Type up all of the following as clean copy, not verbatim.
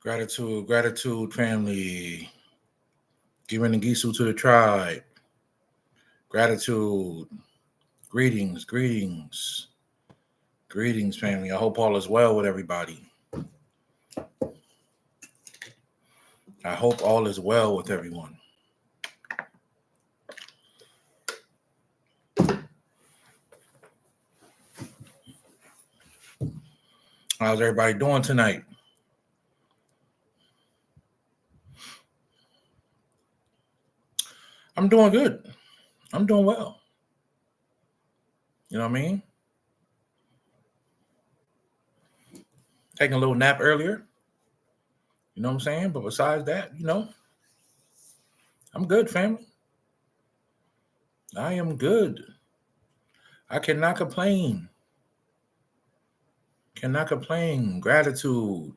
Gratitude, gratitude, family. Giving the Gisu to the tribe. Gratitude. Greetings, greetings. Greetings, family. I hope all is well with everybody. I hope all is well with everyone. How's everybody doing tonight? I'm doing good. I'm doing well. You know what I mean? Taking a little nap earlier. You know what I'm saying? But besides that, I'm good, family. I am good. I cannot complain. Cannot complain. Gratitude.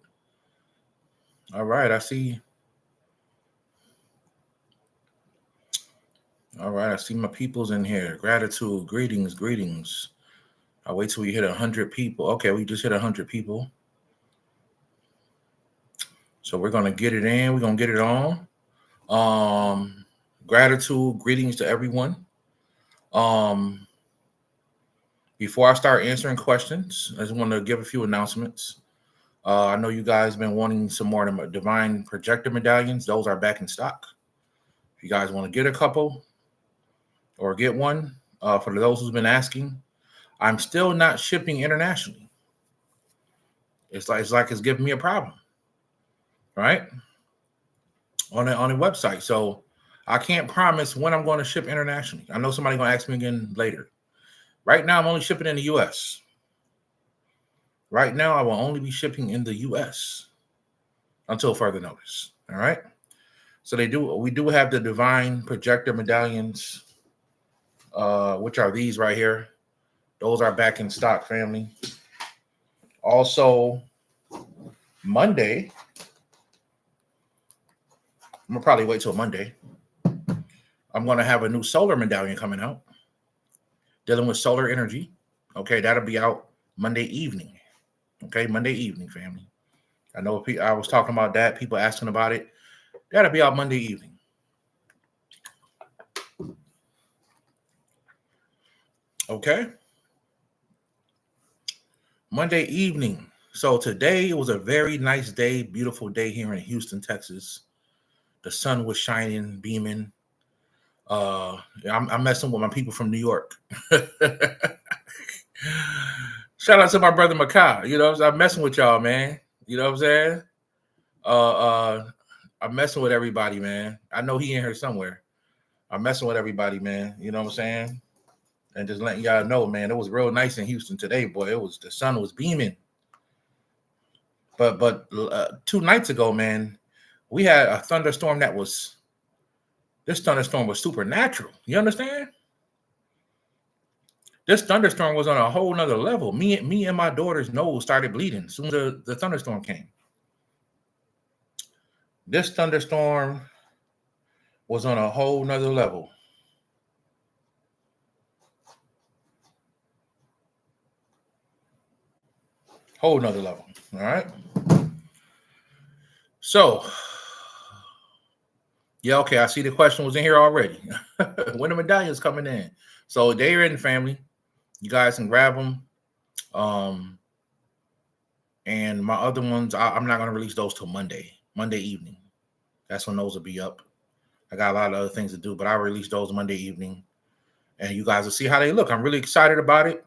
All right, I see. All right, I see my peoples in here. Gratitude, greetings, greetings. I'll wait till we hit 100 people. Okay, we just hit 100 people. So we're gonna get it in. We're gonna get it on. Gratitude, greetings to everyone. Before I start answering questions, I just want to give a few announcements. I know you guys have been wanting some more divine projector medallions. Those are back in stock. If you guys want to get a couple or get one, for those who's been asking, I'm still not shipping internationally. It's like it's giving me a problem, right? On the website. So I can't promise when I'm going to ship internationally. I know somebody's going to ask me again later. Right now, I'm only shipping in the U.S. Right now, I will only be shipping in the U.S. until further notice. All right. So we do have the divine projector medallions, which are these right here. Those are back in stock, family. Also, Monday, I'm gonna probably wait till Monday. I'm gonna have a new solar medallion coming out, dealing with solar energy. Okay, that'll be out Monday evening. Okay, Monday evening, family. I know I was talking about that. People asking about it. That'll be out Monday evening. Okay. Monday evening. So today it was a very nice day, beautiful day here in Houston, Texas. The sun was shining, beaming. I'm messing with my people from New York. Shout out to my brother Makai. You know, I'm messing with y'all, man. You know what I'm saying? I'm messing with everybody, man. I know he in here somewhere. I'm messing with everybody, man. You know what I'm saying? And just letting y'all know, man, it was real nice in Houston today, boy. The sun was beaming. But 2 nights ago, man, we had a thunderstorm this thunderstorm was supernatural. You understand? This thunderstorm was on a whole nother level. Me and my daughter's nose started bleeding as soon as the thunderstorm came. This thunderstorm was on a whole nother level. Whole nother level. All right. So, yeah, okay. I see the question was in here already. When the medallions coming in? So they're in, family. You guys can grab them. And my other ones, I'm not going to release those till Monday evening. That's when those will be up. I got a lot of other things to do, but I'll release those Monday evening. And you guys will see how they look. I'm really excited about it.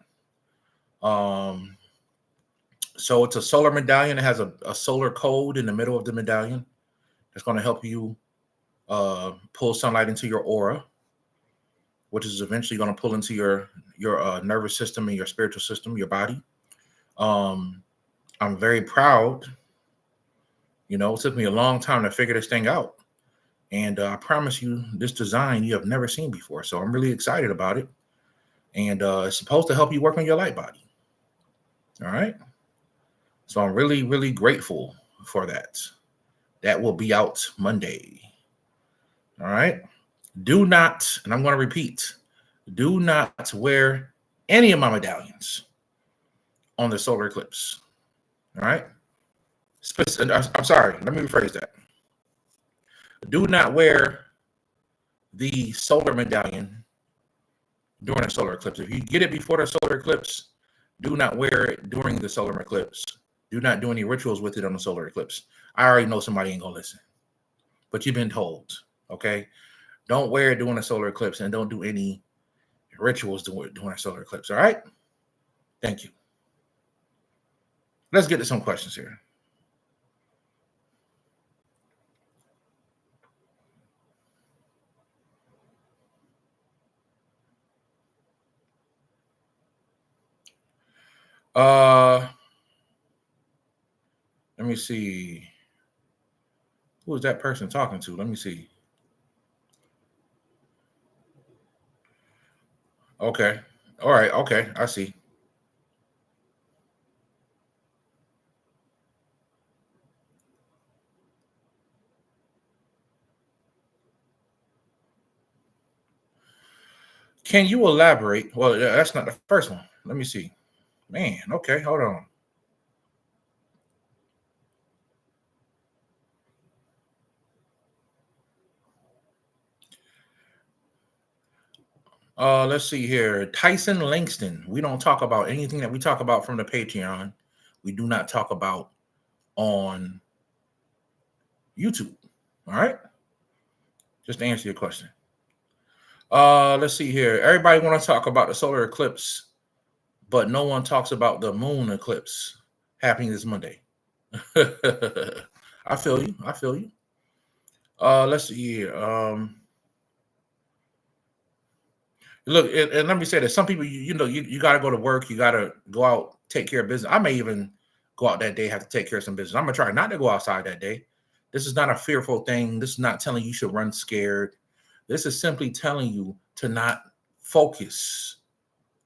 So it's a solar medallion. It has a solar code in the middle of the medallion. That's going to help you pull sunlight into your aura, which is eventually going to pull into your nervous system and your spiritual system, your body. I'm very proud. You know, it took me a long time to figure this thing out. And I promise you, this design you have never seen before. So I'm really excited about it. And it's supposed to help you work on your light body. All right. So I'm really, really grateful for that. That will be out Monday. All right. Do not, and I'm going to repeat, do not wear any of my medallions on the solar eclipse. All right. I'm sorry, let me rephrase that. Do not wear the solar medallion during a solar eclipse. If you get it before the solar eclipse, do not wear it during the solar eclipse. Do not do any rituals with it on the solar eclipse. I already know somebody ain't gonna listen, but you've been told, okay? Don't wear it during a solar eclipse and don't do any rituals during a solar eclipse, all right? Thank you. Let's get to some questions here. Let me see. Who is that person talking to? Let me see. Okay. All right. Okay. I see. Can you elaborate? Well, that's not the first one. Let me see. Man, okay, hold on. Let's see here. Tyson Langston. We don't talk about anything that we talk about from the Patreon. We do not talk about on YouTube. All right. Just to answer your question. Let's see here. Everybody want to talk about the solar eclipse, but no one talks about the moon eclipse happening this Monday. I feel you. I feel you. Let's see here. Look, and let me say that some people, you know, you got to go to work. You got to go out, take care of business. I may even go out that day, have to take care of some business. I'm going to try not to go outside that day. This is not a fearful thing. This is not telling you should run scared. This is simply telling you to not focus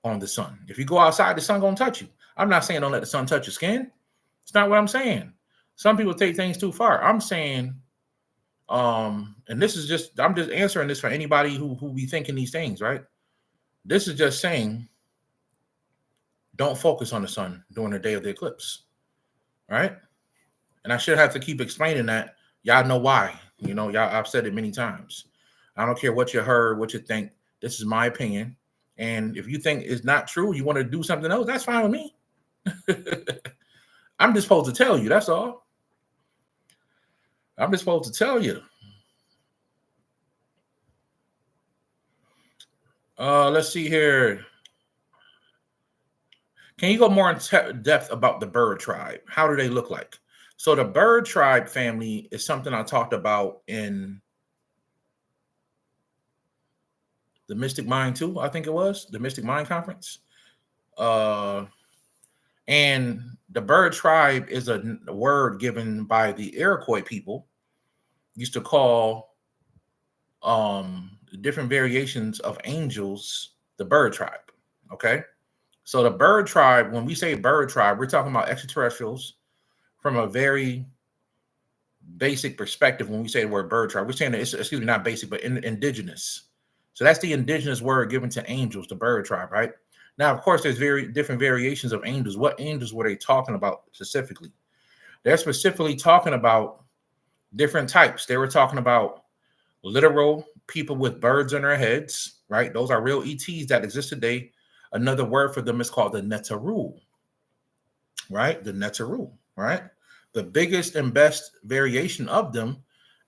on the sun. If you go outside, the sun going to touch you. I'm not saying don't let the sun touch your skin. It's not what I'm saying. Some people take things too far. I'm saying, and this is just, I'm just answering this for anybody who be thinking these things, right? This is just saying, don't focus on the sun during the day of the eclipse, right? And I should have to keep explaining that. Y'all know why. You know, y'all, I've said it many times. I don't care what you heard, what you think. This is my opinion. And if you think it's not true, you want to do something else, that's fine with me. I'm just supposed to tell you. That's all. I'm just supposed to tell you. Let's see here. Can you go more in depth about the bird tribe? How do they look like? So the bird tribe family is something I talked about in the Mystic Mind 2, I think it was, the Mystic Mind Conference. And the bird tribe is a word given by the Iroquois people, used to call different variations of angels the bird tribe, okay? So the bird tribe, when we say bird tribe, we're talking about extraterrestrials from a very basic perspective. When we say the word bird tribe, we're saying that it's, excuse me, not basic, but indigenous. So that's the indigenous word given to angels, the bird tribe, right? Now, of course, there's very different variations of angels. What angels were they talking about specifically? They're specifically talking about different types. They were talking about literal people with birds on their heads, right? Those are real ETs that exist today. Another word for them is called the Netaru, right? The Netaru, right? The biggest and best variation of them,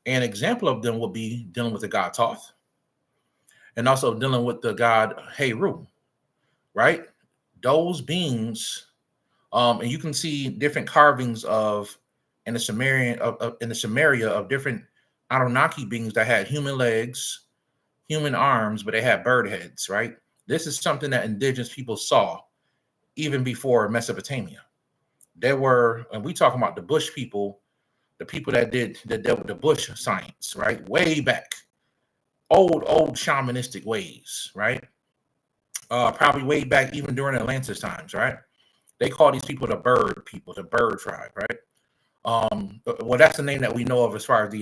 an example of them will be dealing with the god Thoth and also dealing with the god Heru, right? Those beings, and you can see different carvings of in the Sumerian in the Sumeria of different Anunnaki beings that had human legs, human arms, but they had bird heads, right? This is something that indigenous people saw even before Mesopotamia. There were, and we talking about the bush people, the people that dealt with the bush science, right? Way back, old shamanistic ways, right? Probably way back even during Atlantis times, right? They call these people the bird people, the bird tribe, right? Well, that's the name that we know of as far as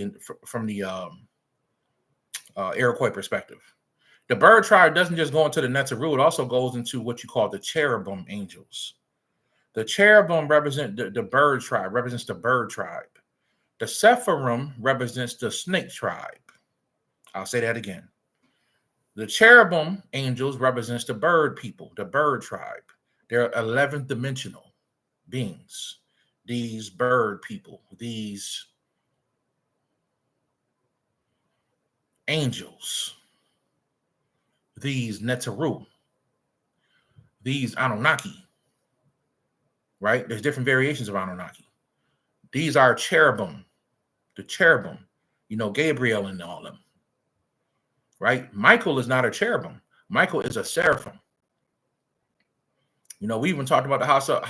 from the Iroquois perspective. The bird tribe doesn't just go into the Netaru, it also goes into what you call the cherubim angels. The cherubim represent the bird tribe, represents the bird tribe. The Sephirim represents the snake tribe. I'll say that again. The cherubim angels represents the bird people, the bird tribe. They're 11th dimensional beings. These bird people, these angels, these Netzeru, these Anunnaki, right? There's different variations of Anunnaki. These are cherubim, the cherubim, Gabriel and all of them, right? Michael is not a cherubim. Michael is a seraphim. We even talked about the house of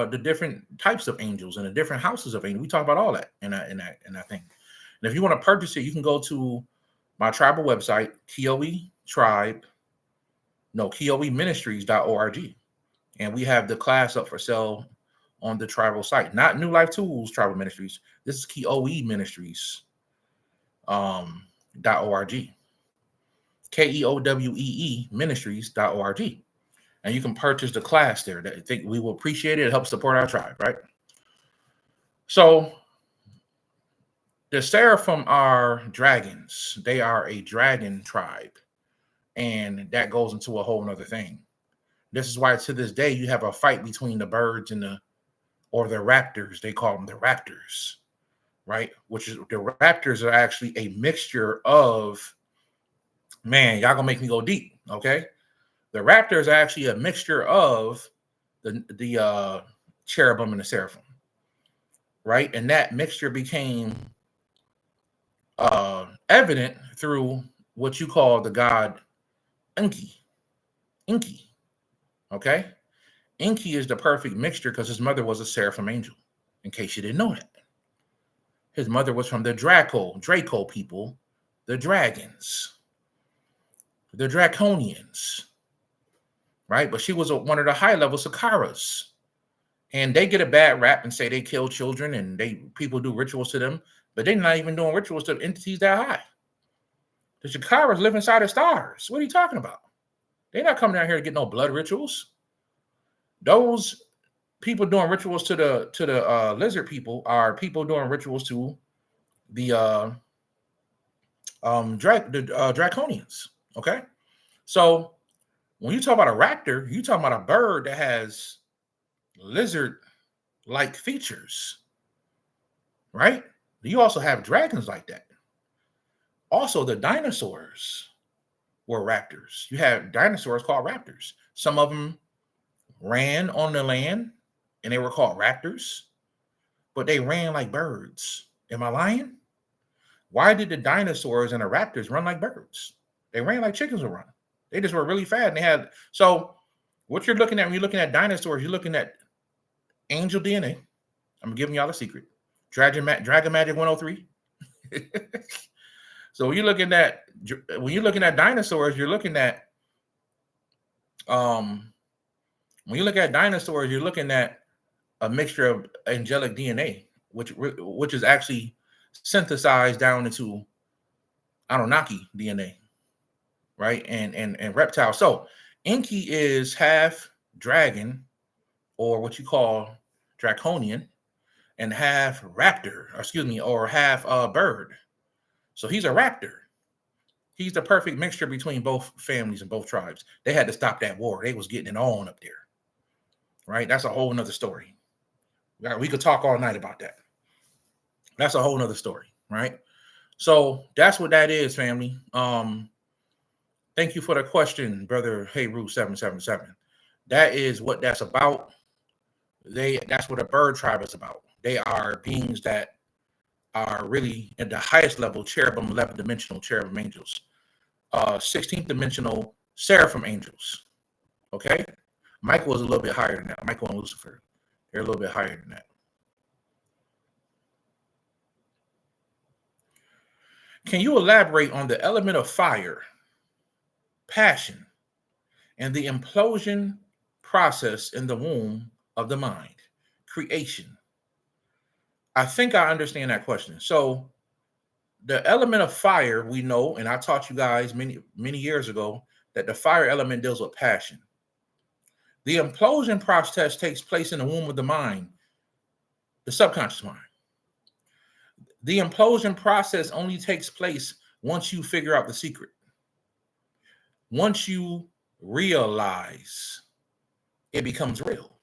the different types of angels and the different houses of angels. We talked about all that in that thing. And if you want to purchase it, you can go to my tribal website, QoeMinistries.org. And we have the class up for sale on the tribal site. Not New Life Tools Tribal Ministries. This is QoE Ministries .org. KEOWEE Ministries.org. And you can purchase the class there. I think we will appreciate it. It helps support our tribe, right? So the seraphim are dragons. They are a dragon tribe. And that goes into a whole nother thing. This is why to this day you have a fight between the birds and the raptors. They call them the raptors, right? Which is the raptors are actually a mixture of, man, y'all gonna make me go deep, okay? The raptors are actually a mixture of the cherubim and the seraphim, right? And that mixture became evident through what you call the god Enki, okay? Enki is the perfect mixture because his mother was a seraphim angel, in case you didn't know that. His mother was from the Draco people, the dragons, the Draconians, right? But she was one of the high-level Sakaras. And they get a bad rap and say they kill children and people do rituals to them, but they're not even doing rituals to entities that high. The Sakaras live inside the stars. What are you talking about? They're not coming down here to get no blood rituals. Those people doing rituals to the lizard people are people doing rituals to the Draconians. Okay, so when you talk about a raptor, you talking about a bird that has lizard-like features, right? You also have dragons like that. Also, the dinosaurs were raptors. You have dinosaurs called raptors. Some of them ran on the land, and they were called raptors, but they ran like birds. Am I lying? Why did the dinosaurs and the raptors run like birds? They ran like chickens would run. They just were really fat, and they had. So what you're looking at when you're looking at dinosaurs, you're looking at angel DNA. I'm giving y'all a secret. Dragon Magic 103. So when you're looking at dinosaurs, you're looking at when you look at dinosaurs, you're looking at a mixture of angelic DNA, which is actually synthesized down into Anunnaki DNA, right? And reptile. So Enki is half dragon, or what you call draconian, and half raptor, or half bird. So he's a raptor. He's the perfect mixture between both families and both tribes. They had to stop that war. They was getting it on up there, right? That's a whole nother story. We could talk all night about that. That's a whole nother story, right? So that's what that is, family. Thank you for the question, brother Heyru777. That is what that's about. That's what a bird tribe is about. They are beings that are really at the highest level, cherubim, 11th dimensional cherubim angels, 16th dimensional seraphim angels. Okay, Michael is a little bit higher than that. Michael and Lucifer, they're a little bit higher than that. Can you elaborate on the element of fire, passion, and the implosion process in the womb of the mind, creation? I think I understand that question. So the element of fire, we know, and I taught you guys many years ago, that the fire element deals with passion. The implosion process takes place in the womb of the mind, the subconscious mind. The implosion process only takes place once you figure out the secret. Once you realize, it becomes real.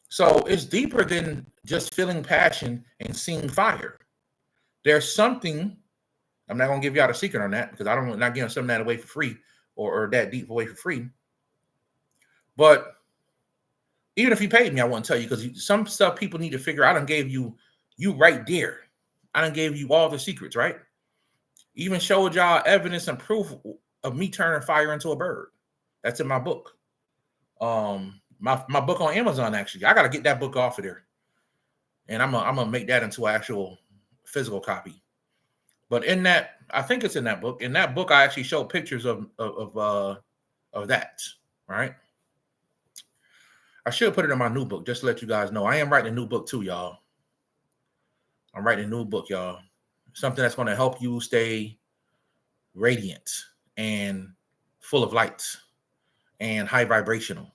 So it's deeper than just feeling passion and seeing fire. There's something, I'm not going to give y'all the secret on that because I'm not giving some of that away for free or that deep away for free. But even if you paid me, I wouldn't tell you because some stuff people need to figure out. I done gave you right there. I done gave you all the secrets, right? Even showed y'all evidence and proof of me turning fire into a bird. That's in my book. My book on Amazon, actually. I got to get that book off of there. And I'm gonna make that into an actual physical copy. But in that, I think it's in that book. In that book, I actually showed pictures of that, right? I should put it in my new book, just to let you guys know. I am writing a new book too, y'all. I'm writing a new book, y'all. Something that's going to help you stay radiant and full of light and high vibrational,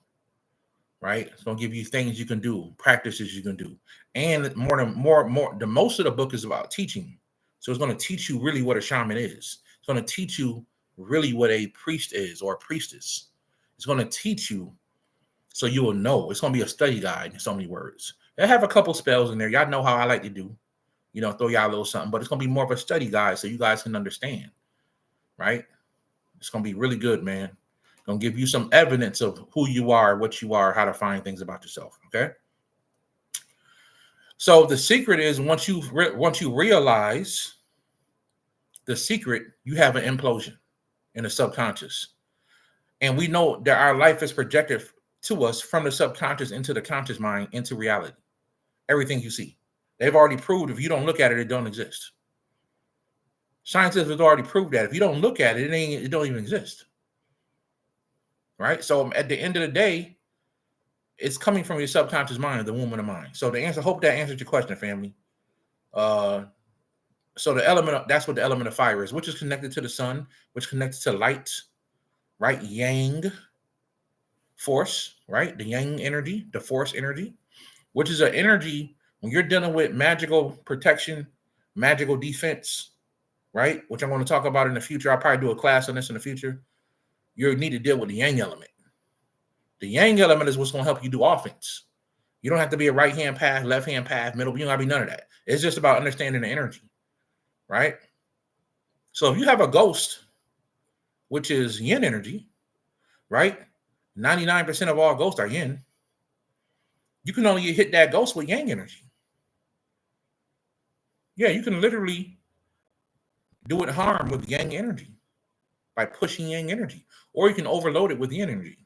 right? It's going to give you things you can do, practices you can do. And the most of the book is about teaching. So it's going to teach you really what a shaman is. It's going to teach you really what a priest is or a priestess. It's going to teach you so you will know. It's going to be a study guide in so many words. I have a couple spells in there. Y'all know how I like to do. You know, throw y'all a little something, but it's going to be more of a study guide so you guys can understand, right? It's going to be really good, man. Going to give you some evidence of who you are, what you are, how to find things about yourself, okay? So the secret is once you realize the secret, you have an implosion in the subconscious. And we know that our life is projected to us from the subconscious into the conscious mind, into reality. Everything you see. They've already proved if you don't look at it, it don't exist. Scientists have already proved that. If you don't look at it, it don't even exist. Right? So at the end of the day, it's coming from your subconscious mind, the womb of the mind. So the answer, hope that answered your question, family. So the that's what the element of fire is, which is connected to the sun, which is connected to light, right? Yang force, right? The yang energy, the force energy, which is an energy when you're dealing with magical protection, magical defense, right? Which I'm going to talk about in the future. I'll probably do a class on this in the future. You need to deal with the yang element. The yang element is what's going to help you do offense. You don't have to be a right-hand path, left-hand path, middle. You don't have to be none of that. It's just about understanding the energy, right? So if you have a ghost, which is yin energy, right? 99% of all ghosts are yin. You can only hit that ghost with yang energy. Yeah, you can literally do it harm with yang energy by pushing yang energy, or you can overload it with yin energy.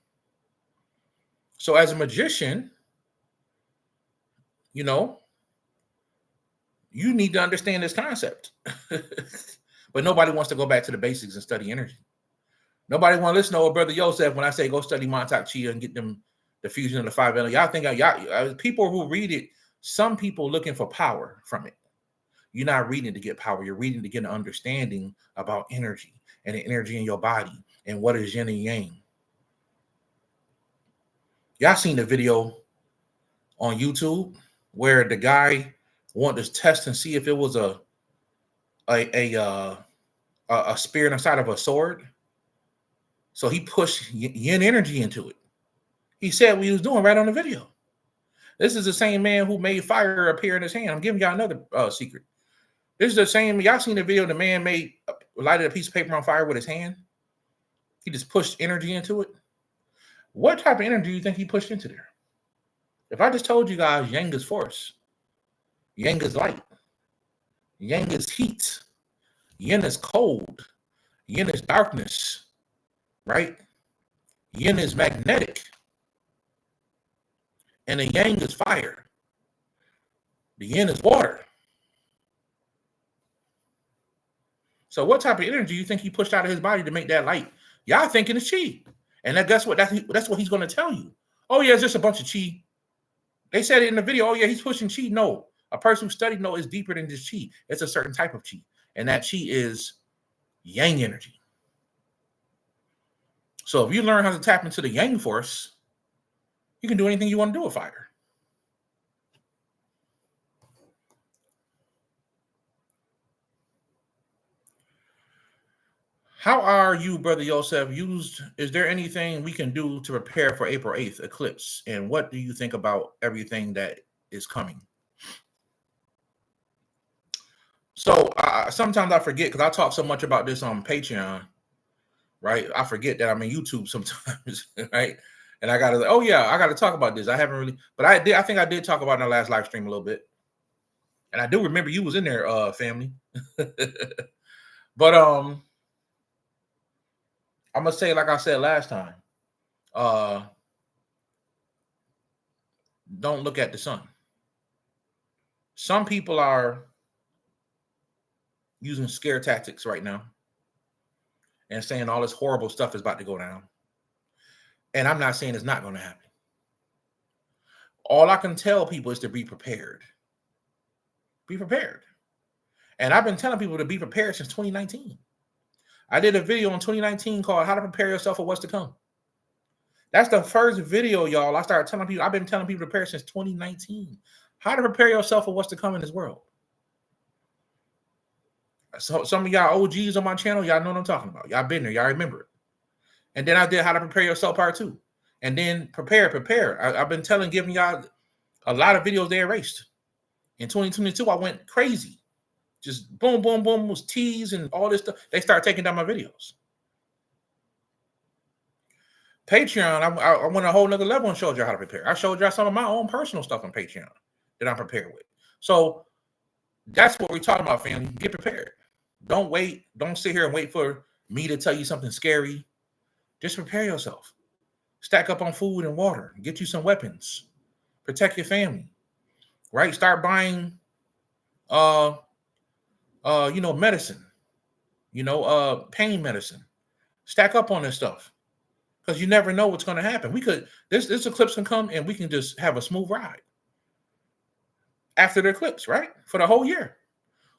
So as a magician, you know, you need to understand this concept. But nobody wants to go back to the basics and study energy. Nobody want to listen to what Brother Yo said when I say go study Montauk Chia and get them the fusion of the 5 elements. Y'all think people who read it, some people looking for power from it. You're not reading to get power. You're reading to get an understanding about energy and the energy in your body and what is yin and yang. Y'all seen the video on YouTube where the guy wanted to test and see if it was a spear inside of a sword. So he pushed yin energy into it. He said what he was doing right on the video. This is the same man who made fire appear in his hand. I'm giving y'all another secret. This is the same. Y'all seen the video? The man lighted a piece of paper on fire with his hand. He just pushed energy into it. What type of energy do you think he pushed into there? If I just told you guys yang is force, yang is light, yang is heat, yin is cold, yin is darkness, right? Yin is magnetic, and the yang is fire. The yin is water. So what type of energy do you think he pushed out of his body to make that light? Y'all thinking it's chi. And guess what? That's what he's going to tell you. Oh, yeah, it's just a bunch of chi. They said it in the video. Oh, yeah, he's pushing chi. No, a person who studied know it's deeper than just chi. It's a certain type of chi. And that chi is yang energy. So if you learn how to tap into the yang force, You can do anything you want to do with fire. How are you, Brother Yosef? Is there anything we can do to prepare for April 8th eclipse? And what do you think about everything that is coming? So sometimes I forget, because I talk so much about this on Patreon, right? I forget that I'm in YouTube sometimes, right? And I gotta, oh yeah, I gotta talk about this. I haven't really, but I think I did talk about it in the last live stream a little bit. And I do remember you was in there, family. But I'm gonna say, like I said last time, don't look at the sun. Some people are using scare tactics right now and saying all this horrible stuff is about to go down. And I'm not saying it's not going to happen. All I can tell people is to be prepared. Be prepared. And I've been telling people to be prepared since 2019. I did a video in 2019 called How to Prepare Yourself for What's to Come. That's the first video, y'all. I started telling people, I've been telling people to prepare since 2019. How to prepare yourself for what's to come in this world. So some of y'all OGs on my channel, y'all know what I'm talking about. Y'all been there, y'all remember it. And then I did How to Prepare Yourself Part 2. And then prepare. I've been giving y'all a lot of videos they erased. In 2022, I went crazy. Just boom, boom, boom, was teas and all this stuff. They started taking down my videos. Patreon, I went a whole nother level and showed you how to prepare. I showed y'all some of my own personal stuff on Patreon that I'm prepared with. So that's what we're talking about, family. Get prepared. Don't wait. Don't sit here and wait for me to tell you something scary. Just prepare yourself. Stack up on food and water. Get you some weapons. Protect your family. Right? Start buying medicine. Pain medicine. Stack up on this stuff. Because you never know what's going to happen. This eclipse can come and we can just have a smooth ride after the eclipse, right? For the whole year.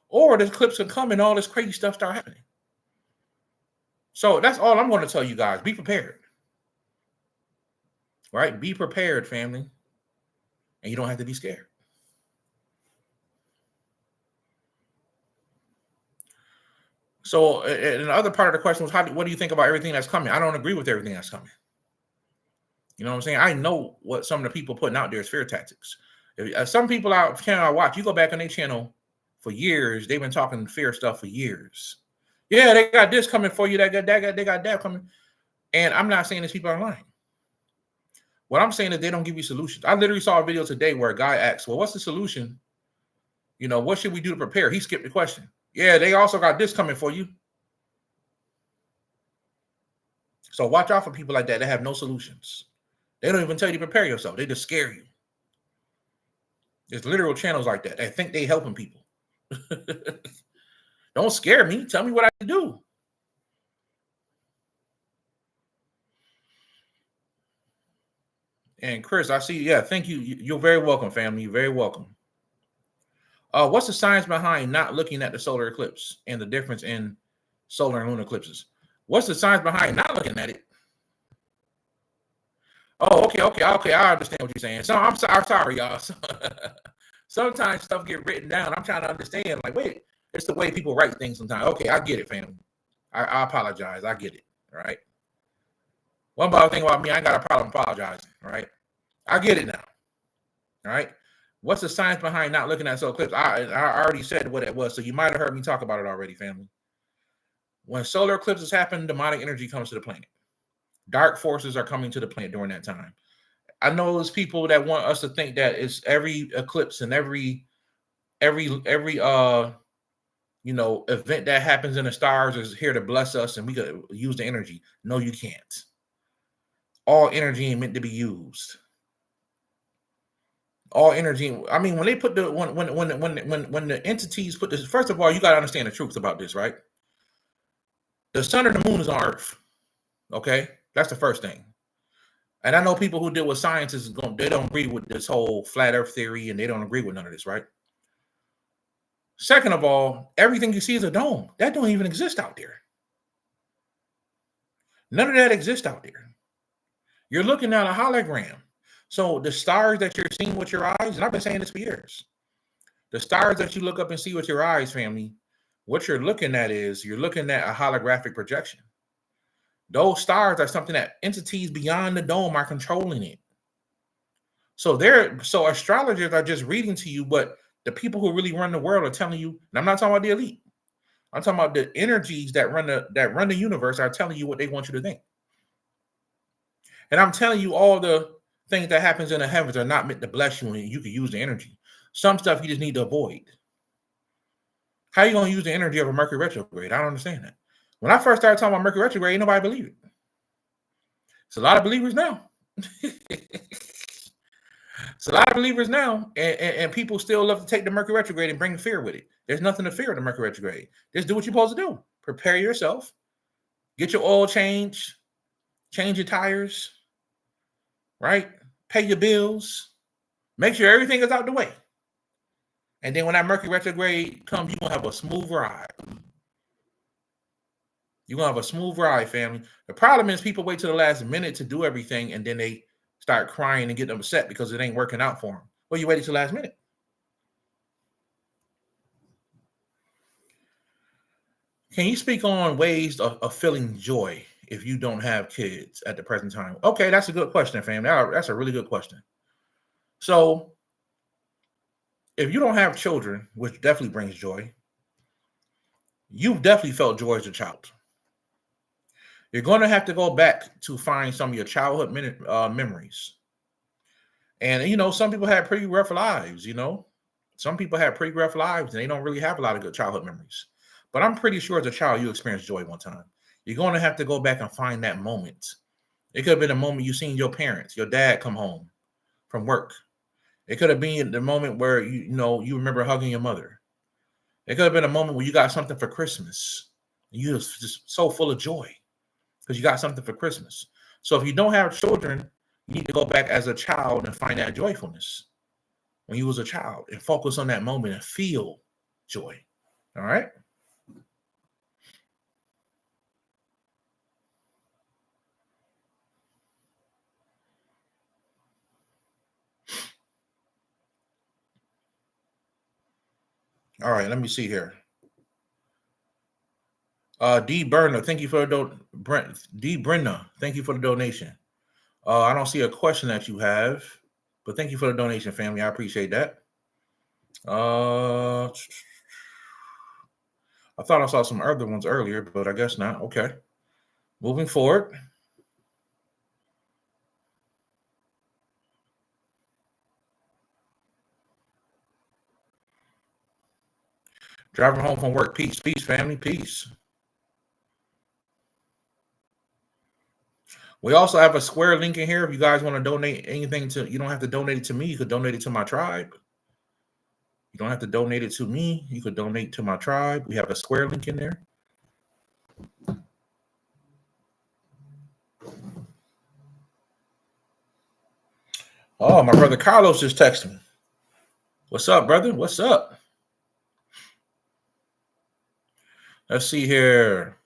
Or the eclipse can come and all this crazy stuff start happening. So that's all I'm going to tell you guys. Be prepared. Right? Be prepared, family. And you don't have to be scared. So, and the other part of the question was, what do you think about everything that's coming? I don't agree with everything that's coming. You know what I'm saying? I know what some of the people putting out there is fear tactics. Some people out channel I watch, you go back on their channel for years, they've been talking fear stuff for years. Yeah, they got this coming for you. They got that coming. And I'm not saying these people are lying. What I'm saying is they don't give you solutions. I literally saw a video today where a guy asked, well, what's the solution? What should we do to prepare? He skipped the question. Yeah, they also got this coming for you. So watch out for people like that. They have no solutions. They don't even tell you to prepare yourself. They just scare you. There's literal channels like that. They think they helping people. Don't scare me. Tell me what I can do. And Chris, I see. Yeah, thank you. You're very welcome, family. You're very welcome. What's the science behind not looking at the solar eclipse and the difference in solar and lunar eclipses? What's the science behind not looking at it? Oh, okay. I understand what you're saying. So I'm sorry, y'all. Sometimes stuff get written down. I'm trying to understand. Like, wait, it's the way people write things sometimes. Okay, I get it, family. I apologize. I get it. All right. One more thing about me, I ain't got a problem apologizing. All right. I get it now. All right. What's the science behind not looking at solar eclipse? I already said what it was, so you might have heard me talk about it already, family. When solar eclipses happen, demonic energy comes to the planet. Dark forces are coming to the planet during that time. I know there's people that want us to think that it's every eclipse and every event that happens in the stars is here to bless us and we could use the energy. No, you can't. All energy ain't meant to be used. All energy. I mean, when they put when the entities put this, first of all, you got to understand the truth about this, right? The sun and the moon is on Earth. Okay, that's the first thing. And I know people who deal with science they don't agree with this whole flat Earth theory, and they don't agree with none of this, right? Second of all, everything you see is a dome. That don't even exist out there. None of that exists out there. You're looking at a hologram. So the stars that you're seeing with your eyes, and I've been saying this for years, the stars that you look up and see with your eyes, family, what you're looking at is you're looking at a holographic projection. Those stars are something that entities beyond the dome are controlling it. So astrologers are just reading to you, but the people who really run the world are telling you, and I'm not talking about the elite. I'm talking about the energies that run the universe are telling you what they want you to think. And I'm telling you, all the things that happens in the heavens are not meant to bless you, and you can use the energy. Some stuff you just need to avoid. How are you going to use the energy of a Mercury retrograde? I don't understand that. When I first started talking about Mercury retrograde, ain't nobody believed it. It's a lot of believers now. It's a lot of believers now, and people still love to take the Mercury retrograde and bring fear with it. There's nothing to fear in the Mercury retrograde. Just do what you're supposed to do. Prepare yourself. Get your oil changed. Change your tires. Right? Pay your bills. Make sure everything is out the way. And then when that Mercury retrograde comes, you're going to have a smooth ride. You're going to have a smooth ride, family. The problem is people wait till the last minute to do everything, and then they start crying and getting upset because it ain't working out for them. Well, you waited till the last minute. Can you speak on ways of feeling joy if you don't have kids at the present time? Okay, that's a good question, family. That's a really good question. So, if you don't have children, which definitely brings joy, you've definitely felt joy as a child. You're going to have to go back to find some of your childhood memories. And, some people had pretty rough lives, Some people have pretty rough lives, and they don't really have a lot of good childhood memories. But I'm pretty sure as a child, you experienced joy one time. You're going to have to go back and find that moment. It could have been a moment you seen your parents, your dad come home from work. It could have been the moment where, you remember hugging your mother. It could have been a moment where you got something for Christmas. And you was just so full of joy because you got something for Christmas. So if you don't have children, you need to go back as a child and find that joyfulness when you was a child and focus on that moment and feel joy. All right? All right, let me see here. D. Burner, thank you for the D. Brenna, thank you for the donation. I don't see a question that you have, but thank you for the donation, family. I appreciate that. I thought I saw some other ones earlier, but I guess not. Okay. Moving forward. Driving home from work. Peace, family. Peace. We also have a Square link in here. If you guys want to donate anything you don't have to donate it to me. You could donate it to my tribe. You don't have to donate it to me. You could donate to my tribe. We have a Square link in there. Oh, my brother Carlos just texted me. What's up, brother? What's up? Let's see here.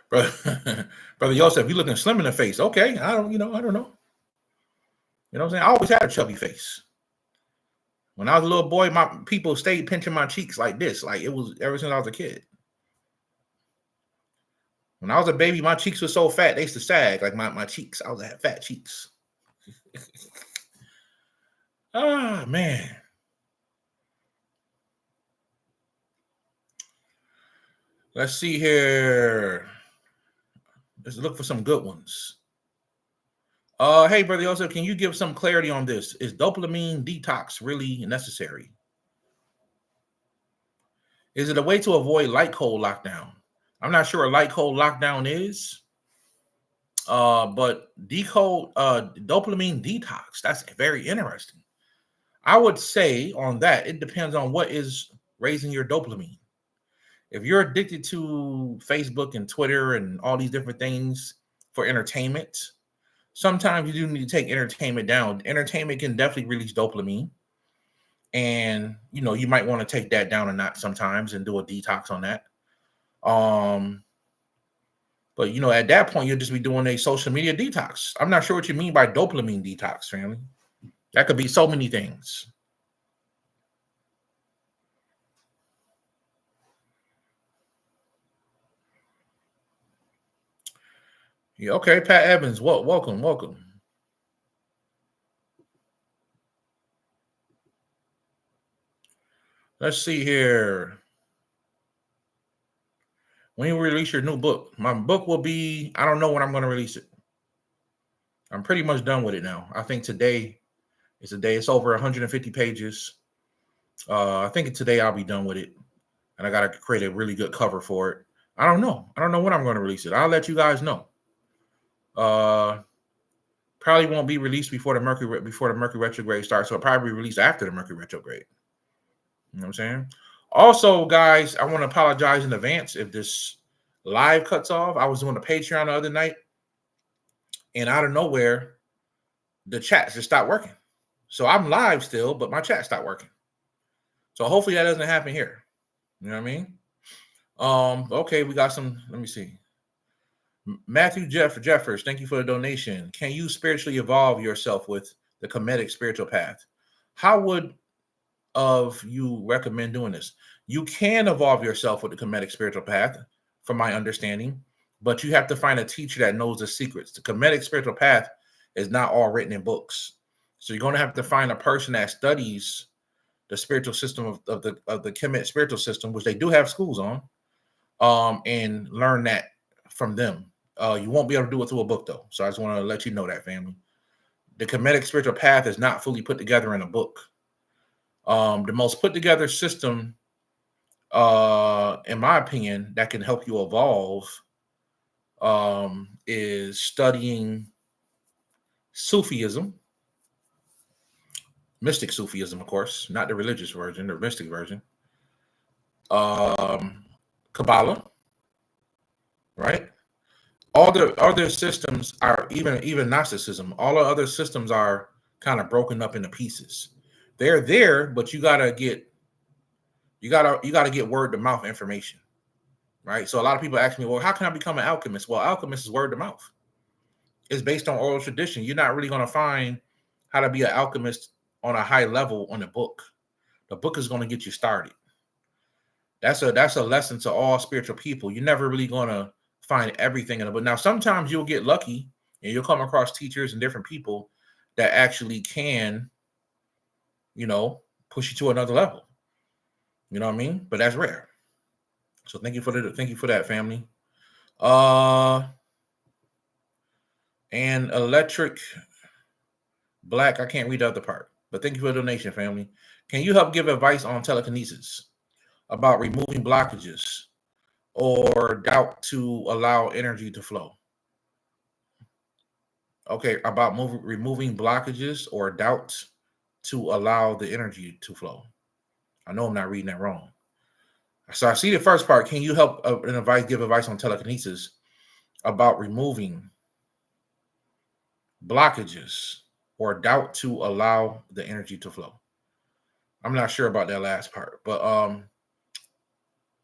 Brother Yosef, you looking slim in the face. Okay, I don't know. You know what I'm saying? I always had a chubby face. When I was a little boy, my people stayed pinching my cheeks like this. Like it was ever since I was a kid. When I was a baby, my cheeks were so fat, they used to sag like my cheeks. I had fat cheeks. Ah, man. Let's see here. Let's look for some good ones. Hey, brother Joseph, can you give some clarity on this? Is dopamine detox really necessary? Is it a way to avoid light cold lockdown? I'm not sure what light cold lockdown is. But dopamine detox, that's very interesting. I would say on that, it depends on what is raising your dopamine. If you're addicted to Facebook and Twitter and all these different things for entertainment, sometimes you do need to take entertainment down. Entertainment can definitely release dopamine. And you might want to take that down a notch sometimes and do a detox on that. But at that point, you'll just be doing a social media detox. I'm not sure what you mean by dopamine detox, family. That could be so many things. Yeah, okay, Pat Evans, welcome. Let's see here. When you release your new book, my book will be, I don't know when I'm going to release it. I'm pretty much done with it now. I think today is the day. It's over 150 pages. I think today I'll be done with it. And I got to create a really good cover for it. I don't know when I'm going to release it. I'll let you guys know. Probably won't be released before the Mercury retrograde starts. So it'll probably be released after the Mercury retrograde. You know what I'm saying? Also, guys, I want to apologize in advance if this live cuts off. I was doing a Patreon the other night, and out of nowhere, the chat just stopped working. So I'm live still, but my chat stopped working. So hopefully that doesn't happen here. You know what I mean? Okay, we got some. Let me see. Matthew Jeffers, thank you for the donation. Can you spiritually evolve yourself with the Kemetic spiritual path? How would you recommend doing this? You can evolve yourself with the Kemetic spiritual path, from my understanding, but you have to find a teacher that knows the secrets. The Kemetic spiritual path is not all written in books. So you're going to have to find a person that studies the spiritual system of the Kemetic spiritual system, which they do have schools on, and learn that from them. You won't be able to do it through a book, though. So I just want to let you know that, family. The Kemetic spiritual path is not fully put together in a book. The most put together system, in my opinion, that can help you evolve is studying Sufism, mystic Sufism, of course, not the religious version, the mystic version. Kabbalah, right? All the other systems are even Gnosticism. All the other systems are kind of broken up into pieces. They're there, but you gotta get word of mouth information, right? So a lot of people ask me, well, how can I become an alchemist? Well, alchemist is word of mouth. It's based on oral tradition. You're not really going to find how to be an alchemist on a high level on the book. The book is going to get you started. That's a lesson to all spiritual people. You're never really going to find everything in it. But now sometimes you'll get lucky and you'll come across teachers and different people that actually can, push you to another level. You know what I mean? But that's rare. So thank you for that, family. And Electric Black, I can't read the other part, but thank you for the donation, family. Can you help give advice on telekinesis about removing blockages or doubt to allow energy to flow? Okay, about removing blockages or doubt to allow the energy to flow. I know I'm not reading that wrong. So I see the first part. Can you help give advice on telekinesis about removing blockages or doubt to allow the energy to flow? I'm not sure about that last part, but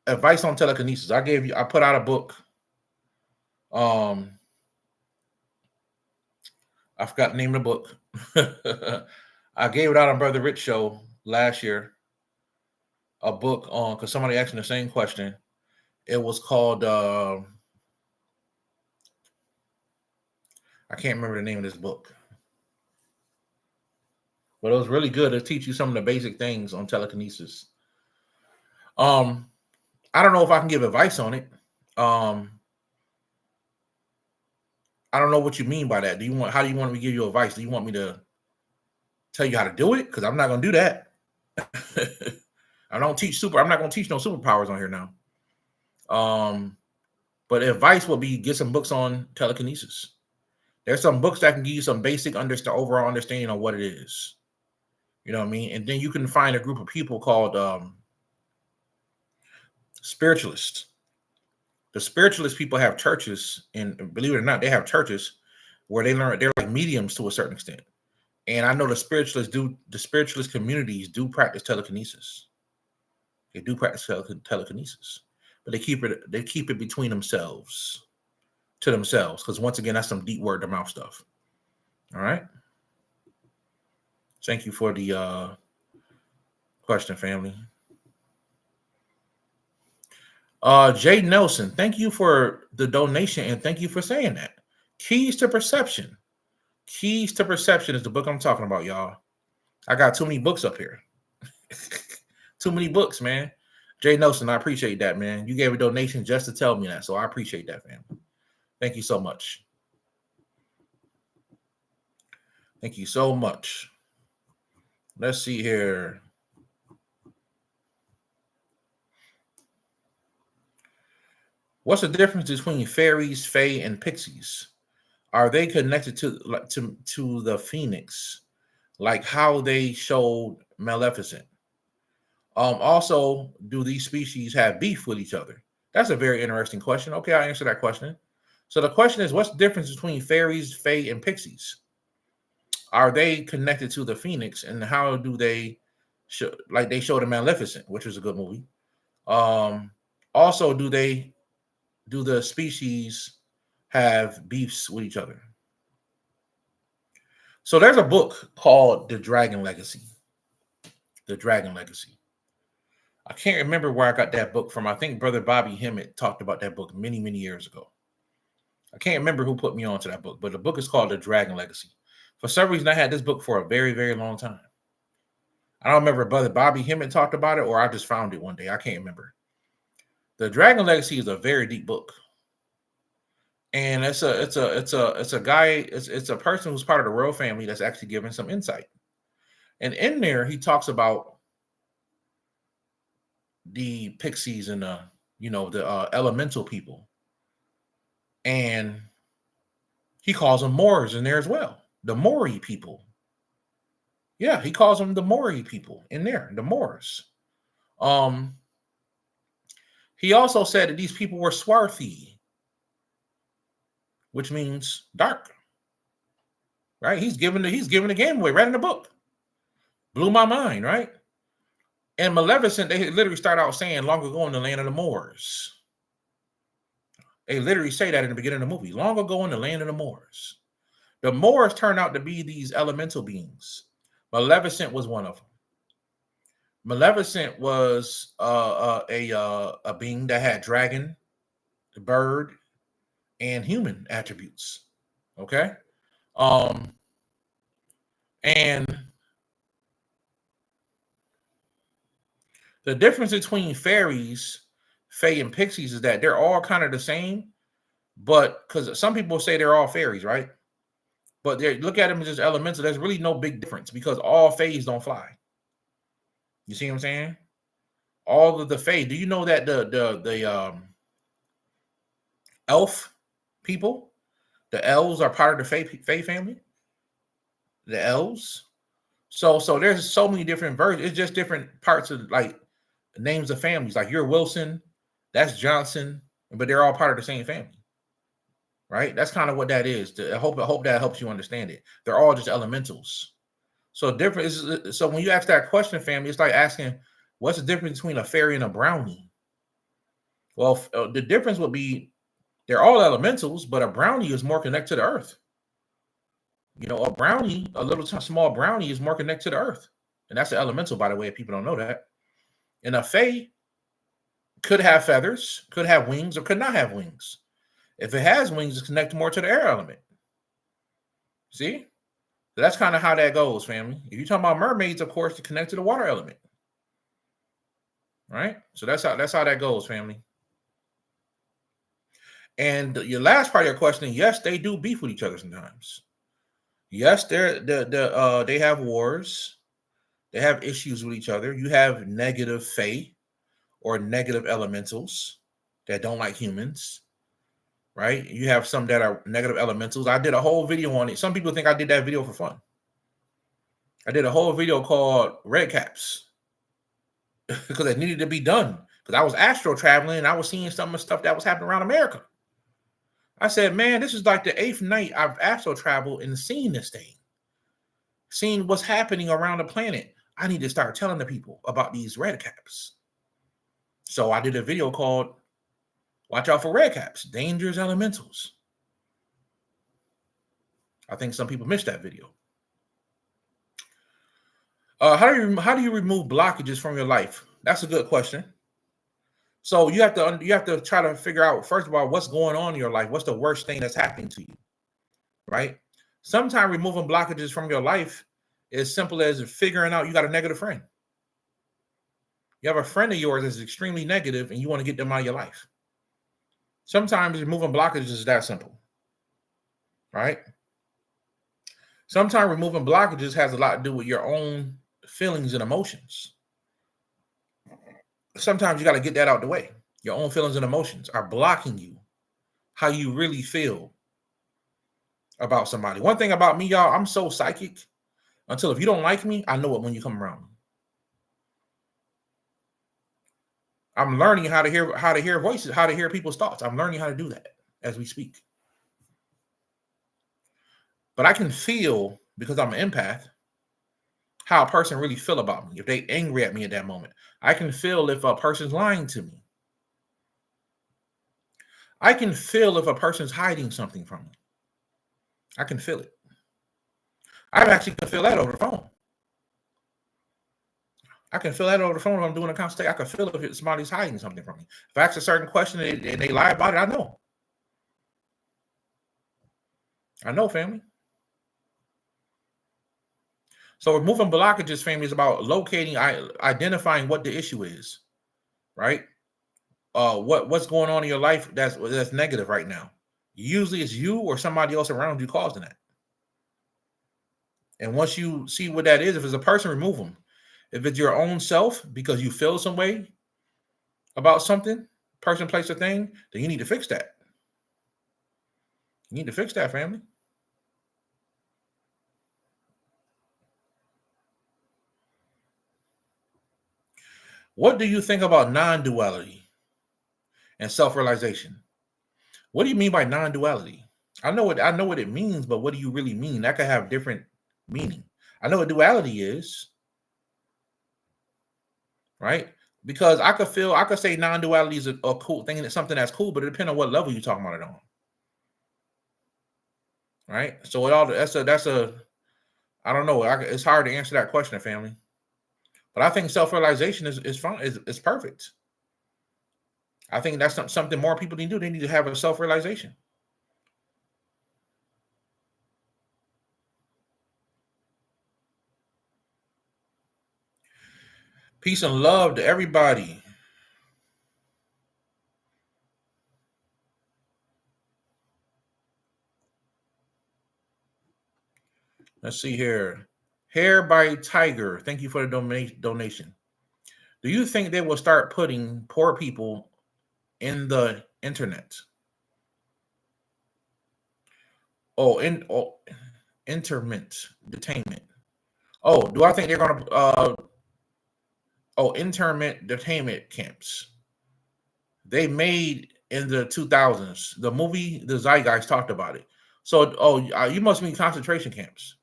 advice on telekinesis. I put out a book. I forgot the name of the book. I gave it out on Brother Rich show last year. A book on, because somebody asked me the same question. It was called I can't remember the name of this book, but it was really good to teach you some of the basic things on telekinesis. I don't know if I can give advice on it. I don't know what you mean by that. How do you want me to give you advice? Do you want me to tell you how to do it? Because I'm not going to do that. I'm not going to teach no superpowers on here now. But advice will be get some books on telekinesis. There's some books that can give you some basic overall understanding on what it is. You know what I mean? And then you can find a group of people called spiritualists. The spiritualist people have churches, and believe it or not, they have churches where they're like mediums to a certain extent. And I know the spiritualist communities do practice telekinesis. They do practice telekinesis, but they keep it between themselves, to themselves, because once again, that's some deep word to mouth stuff. All right. Thank you for the question, family. Jay Nelson, thank you for the donation and thank you for saying that. Keys to Perception. Keys to Perception is the book I'm talking about, y'all. I got too many books up here. Too many books, man. Jay Nelson, I appreciate that, man. You gave a donation just to tell me that, so I appreciate that, fam. Thank you so much. Thank you so much. Let's see here. What's the difference between fairies, fae, and pixies? Are they connected to the phoenix, like how they showed Maleficent? Also, do these species have beef with each other? That's a very interesting question. Okay, I'll answer that question. So the question is, what's the difference between fairies, fae, and pixies? Are they connected to the phoenix, and how do they show, like they showed in Maleficent, which was a good movie? Also, do the species have beefs with each other? So there's a book called The Dragon Legacy. The Dragon Legacy. I can't remember where I got that book from. I think Brother Bobby Hemmett talked about that book many, many years ago. I can't remember who put me on to that book, but the book is called The Dragon Legacy. For some reason, I had this book for a very, very long time. I don't remember if Brother Bobby Hemmett talked about it or I just found it one day. I can't remember. The Dragon Legacy is a very deep book. And it's a guy, it's a person who's part of the royal family that's actually giving some insight. And in there, he talks about the pixies and the elemental people. And he calls them Moors in there as well. The Mori people. Yeah, he calls them the Mori people in there, the Moors. He also said that these people were swarthy, which means dark. Right? He's giving the game away right in the book. Blew my mind, right? And Maleficent, they literally start out saying long ago in the land of the Moors. They literally say that in the beginning of the movie. Long ago in the land of the Moors. The Moors turned out to be these elemental beings. Maleficent was one of them. Maleficent was a being that had dragon, bird, and human attributes. Okay? And the difference between fairies, fae, and pixies is that they're all kind of the same, but because some people say they're all fairies, right? But they look at them as just elemental. There's really no big difference because all faes don't fly. You see what I'm saying? All of the fae. Do you know that the elf people, the elves are part of the fae family? The elves. So there's so many different versions. It's just different parts of like names of families. Like you're Wilson, that's Johnson, but they're all part of the same family. Right? That's kind of what that is. I hope that helps you understand it. They're all just elementals. So different is so when you ask that question, family, it's like asking, what's the difference between a fairy and a brownie? Well, the difference would be they're all elementals, but a brownie is more connected to the earth. You know, a brownie, a little small brownie is more connected to the earth. And that's an elemental, by the way, if people don't know that. And a fae could have feathers, could have wings, or could not have wings. If it has wings, it's connected more to the air element. See? So that's kind of how that goes, family. If you're talking about mermaids, of course, they connect to the water element. Right? So that's how that goes, family. And your last part of your question, yes, they do beef with each other sometimes. Yes, they have wars. They have issues with each other. You have negative fae or negative elementals that don't like humans. Right? You have some that are negative elementals. I did a whole video on it. Some people think I did that video for fun. I did a whole video called Red Caps because it needed to be done. Because I was astro traveling and I was seeing some of the stuff that was happening around America. I said, man, this is like the 8th night I've astral traveled and seen this thing, seen what's happening around the planet. I need to start telling the people about these red caps. So I did a video called Watch Out for Red Caps, Dangerous Elementals. I think some people missed that video. How do you remove blockages from your life? That's a good question. So you have to try to figure out, first of all, what's going on in your life. What's the worst thing that's happening to you, right? Sometimes removing blockages from your life is simple as figuring out you got a negative friend. You have a friend of yours that's extremely negative and you want to get them out of your life. Sometimes removing blockages is that simple, right? Sometimes removing blockages has a lot to do with your own feelings and emotions. Sometimes you got to get that out the way. Your own feelings and emotions are blocking you, how you really feel about somebody. One thing about me, y'all, I'm so psychic. Until if you don't like me, I know it when you come around me. I'm learning how to hear voices, how to hear people's thoughts. I'm learning how to do that as we speak. But I can feel, because I'm an empath, how a person really feel about me. If they angry at me at that moment, I can feel if a person's lying to me. I can feel if a person's hiding something from me. I can feel it. I actually can feel that over the phone. I can feel that over the phone when I'm doing a consultation. I can feel if somebody's hiding something from me. If I ask a certain question and they lie about it, I know. I know, family. So removing blockages, family, is about locating, identifying what the issue is, right? What's going on in your life that's negative right now. Usually it's you or somebody else around you causing that. And once you see what that is, if it's a person, remove them. If it's your own self because you feel some way about something, person, place, or thing, then you need to fix that. You need to fix that, family. What do you think about non-duality and self-realization? What do you mean by non-duality? I know what it means, but what do you really mean? That could have different meaning. I know what duality is, right? Because I could say non-duality is a cool thing, it's something that's cool, but it depends on what level you're talking about it on. Right? So I don't know. It's hard to answer that question, family. But I think self-realization is fun. Is perfect. I think that's something more people need to do. They need to have a self-realization. Peace and love to everybody. Let's see here. Hair by Tiger. Thank you for the donation. Do you think they will start putting poor people in the internet? Interment, detainment. Oh, do I think they're going to internment detainment camps? They made in the 2000s. The movie, the Zeitgeist talked about it. So, you must mean concentration camps.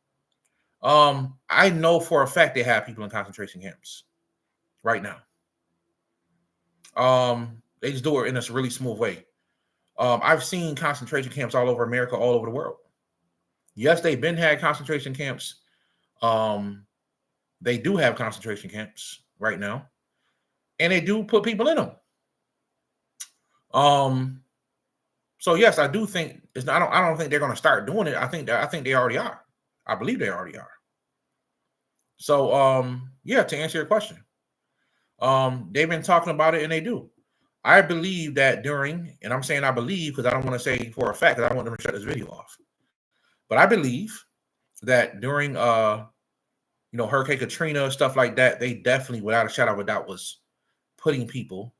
I know for a fact they have people in concentration camps right now. They just do it in a really smooth way. I've seen concentration camps all over America, all over the world. Yes, they've had concentration camps. They do have concentration camps right now, and they do put people in them. So yes, I do think it's not. I don't think they're going to start doing it. I think they already are. I believe they already are. So yeah, to answer your question, they've been talking about it, and they do. I believe that and I'm saying I believe because I don't want to say for a fact because I want them to shut this video off. But I believe that during Hurricane Katrina, stuff like that, they definitely, without a shadow of a doubt, was putting people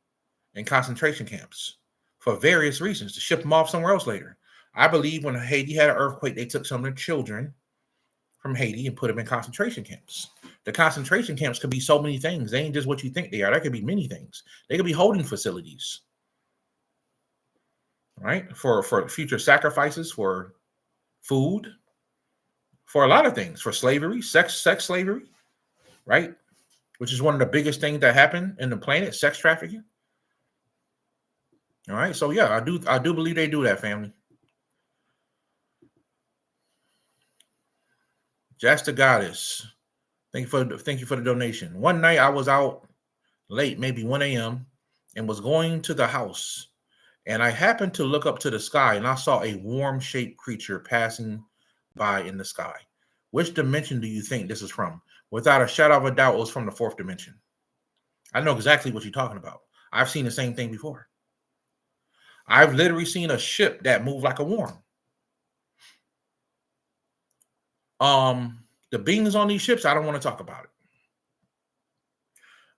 in concentration camps for various reasons to ship them off somewhere else later. I believe when Haiti had an earthquake, they took some of their children from Haiti and put them in concentration camps. The concentration camps could be so many things. They ain't just what you think they are. That could be many things. They could be holding facilities. right? For future sacrifices, for food, for a lot of things, for slavery, sex slavery, right? Which is one of the biggest things that happen in the planet, sex trafficking. All right. So yeah, I do believe they do that, family. Just the goddess. Thank you for the donation. One night I was out late, maybe 1 a.m., and was going to the house. And I happened to look up to the sky and I saw a warm-shaped creature passing by in the sky. Which dimension do you think this is from? Without a shadow of a doubt, it was from the fourth dimension. I know exactly what you're talking about. I've seen the same thing before. I've literally seen a ship that moved like a worm. The beings on these ships, I don't want to talk about it.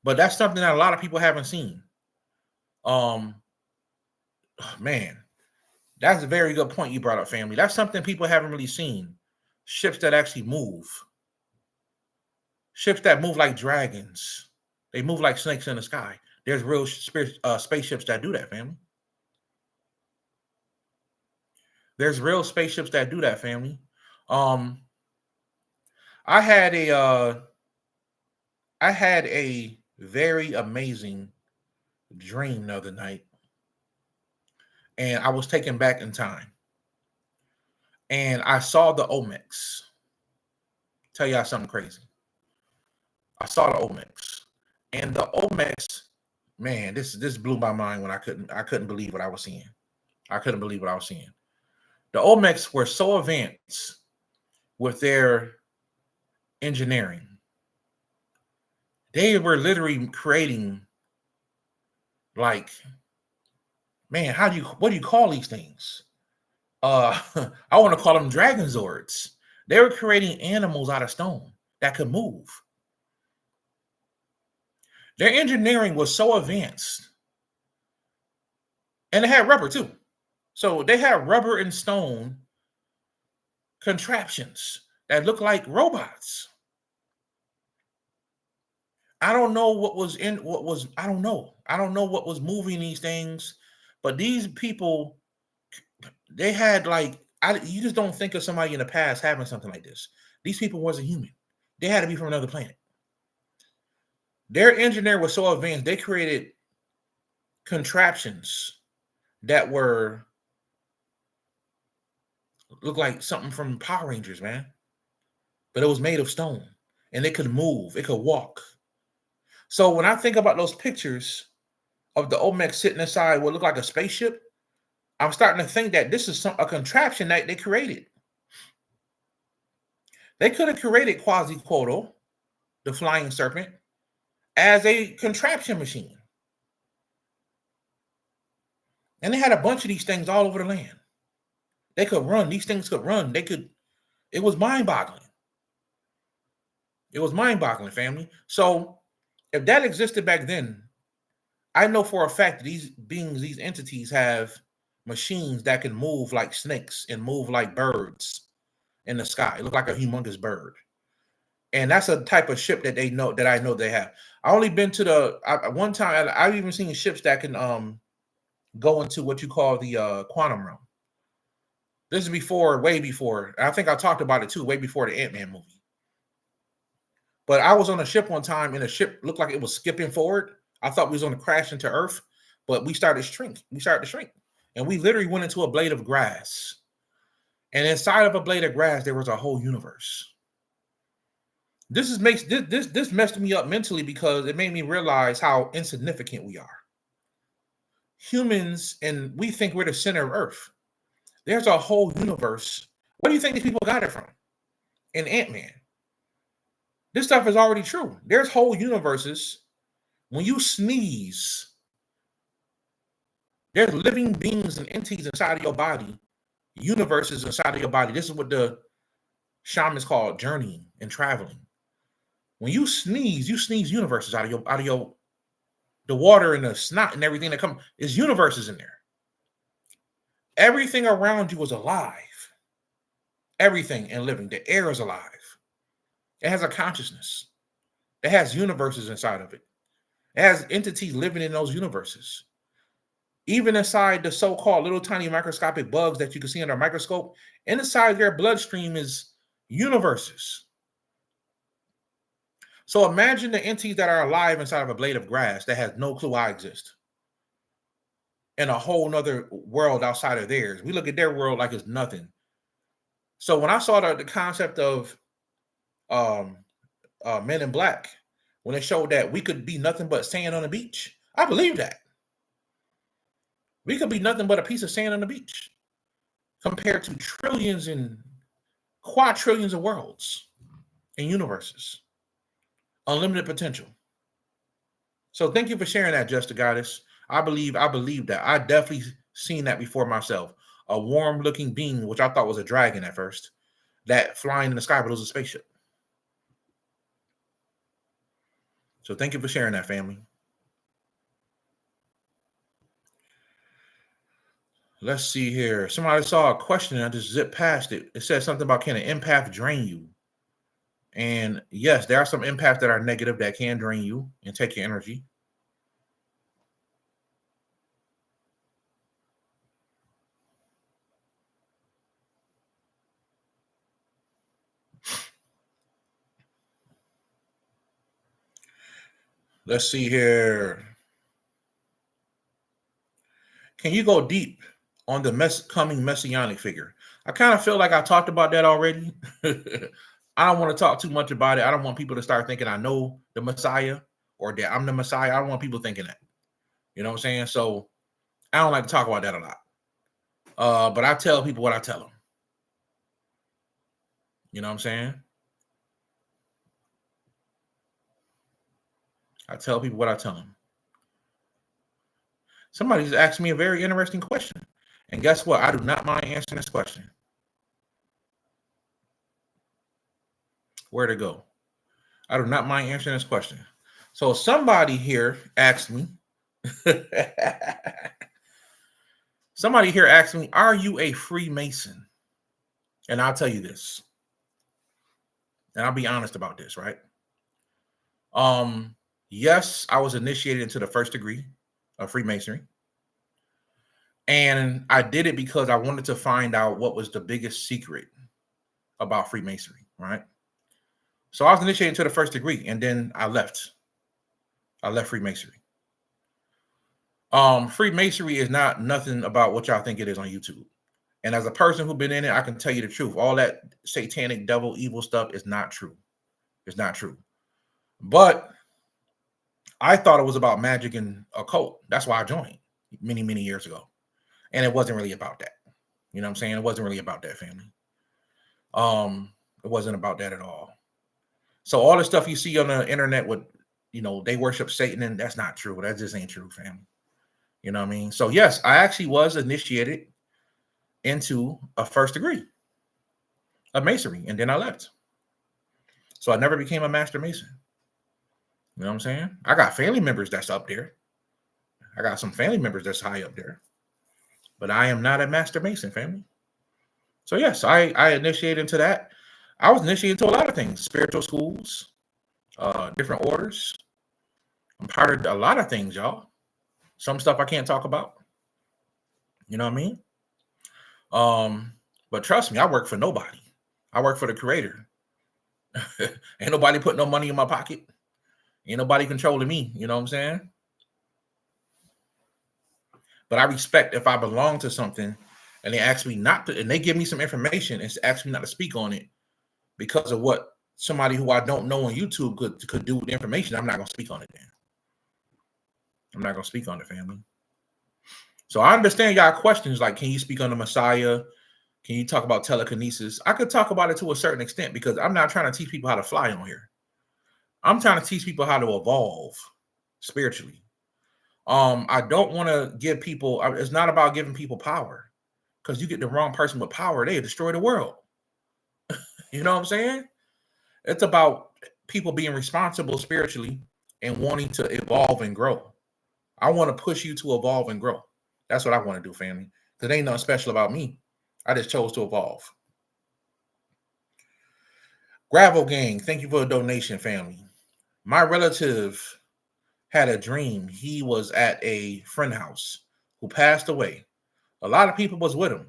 But that's something that a lot of people haven't seen. Man, that's a very good point you brought up, family. That's something people haven't really seen. Ships that actually move. Ships that move like dragons. They move like snakes in the sky. There's real spaceships that do that, family. There's real spaceships that do that, family. I had a very amazing dream the other night, and I was taken back in time, and I saw the Olmecs. Tell y'all something crazy. I saw the Olmecs, and the Olmecs, man, this blew my mind when I couldn't believe what I was seeing. I couldn't believe what I was seeing. The Olmecs were so advanced with their engineering. They were literally creating, like, man, what do you call these things? I want to call them dragon zords. They were creating animals out of stone that could move. Their engineering was so advanced. And they had rubber too. So they had rubber and stone contraptions that looked like robots. I don't know what was I don't know. I don't know what was moving these things, but these people, they had you just don't think of somebody in the past having something like this. These people wasn't human. They had to be from another planet. Their engineer was so advanced, they created contraptions that looked like something from Power Rangers, man. But it was made of stone, and it could move, it could walk. So when I think about those pictures of the Olmecs sitting inside what looked like a spaceship, I'm starting to think that this is a contraption that they created. They could have created Quetzalcoatl, the flying serpent, as a contraption machine. And they had a bunch of these things all over the land. They could run. These things could run. It was mind-boggling. It was mind-boggling, family. So if that existed back then, I know for a fact that these beings, these entities have machines that can move like snakes and move like birds in the sky. It look like a humongous bird. And that's a type of ship that I know they have. I only been to one time, I've even seen ships that can go into what you call the quantum realm. This is way before. I think I talked about it too, way before the Ant-Man movie. But I was on a ship one time, and the ship looked like it was skipping forward. I thought we was going to crash into Earth, but we started to shrink. And we literally went into a blade of grass. And inside of a blade of grass, there was a whole universe. This messed me up mentally because it made me realize how insignificant we are. Humans, and we think we're the center of Earth. There's a whole universe. Where do you think these people got it from? In Ant-Man. This stuff is already true. There's whole universes. When you sneeze, there's living beings and entities inside of your body, universes inside of your body. This is what the shamans call journeying and traveling. When you sneeze universes out of your the water and the snot and everything that comes. There's universes in there. Everything around you is alive. Everything and living. The air is alive. It has a consciousness. It has universes inside of it. It has entities living in those universes. Even inside the so-called little tiny microscopic bugs that you can see under a microscope, inside their bloodstream is universes. So imagine the entities that are alive inside of a blade of grass that has no clue I exist in a whole nother world outside of theirs. We look at their world like it's nothing. So when I saw the concept of Men in Black, when it showed that we could be nothing but sand on the beach, I believe that. We could be nothing but a piece of sand on the beach compared to trillions and quadrillions of worlds and universes. Unlimited potential. So thank you for sharing that, Just the Goddess. I believe that. I definitely seen that before myself. A warm-looking being, which I thought was a dragon at first, that flying in the sky, but it was a spaceship. So thank you for sharing that, family. Let's see here. Somebody saw a question and I just zipped past it. It said something about, can an empath drain you? And yes, there are some empaths that are negative that can drain you and take your energy. Let's see here. Can you go deep on the coming messianic figure? I kind of feel like I talked about that already. I don't want to talk too much about it. I don't want people to start thinking I know the Messiah or that I'm the Messiah. I don't want people thinking that. You know what I'm saying? So I don't like to talk about that a lot. But I tell people what I tell them. You know what I'm saying? I tell people what I tell them. Somebody's asked me a very interesting question. And guess what? I do not mind answering this question. Where to go? I do not mind answering this question. So somebody here asked me, are you a Freemason? And I'll tell you this. And I'll be honest about this, right? Yes, I was initiated into the first degree of Freemasonry. And I did it because I wanted to find out what was the biggest secret about Freemasonry, right? So I was initiated to the first degree, and then I left. I left Freemasonry. Freemasonry is not nothing about what y'all think it is on YouTube. And as a person who's been in it, I can tell you the truth. All that satanic, devil, evil stuff is not true. It's not true. But I thought it was about magic and occult. That's why I joined many, many years ago. And it wasn't really about that. You know what I'm saying? It wasn't really about that, family. It wasn't about that at all. So all the stuff you see on the internet with, they worship Satan, and that's not true. That just ain't true, family. You know what I mean? So yes, I actually was initiated into a first degree of masonry, and then I left. So I never became a master mason. You know what I'm saying? I got family members that's up there. I got some family members that's high up there. But I am not a master mason, family. So yes, I initiated into that. I was initiated into a lot of things, spiritual schools, different orders. I'm part of a lot of things, y'all. Some stuff I can't talk about. You know what I mean? But trust me, I work for nobody. I work for the creator. Ain't nobody put no money in my pocket. Ain't nobody controlling me. You know what I'm saying? But I respect if I belong to something and they ask me not to, and they give me some information and ask me not to speak on it because of what somebody who I don't know on YouTube could do with the information. I'm not going to speak on it then. I'm not going to speak on it, family. So I understand y'all questions like, can you speak on the Messiah? Can you talk about telekinesis? I could talk about it to a certain extent because I'm not trying to teach people how to fly on here. I'm trying to teach people how to evolve spiritually. I don't want to give people, it's not about giving people power, because you get the wrong person with power, they destroy the world. You know what I'm saying? It's about people being responsible spiritually and wanting to evolve and grow. I want to push you to evolve and grow. That's what I want to do, family. Because ain't nothing special about me. I just chose to evolve. Gravel Gang, thank you for the donation, family. My relative had a dream. He was at a friend house who passed away. A lot of people was with him.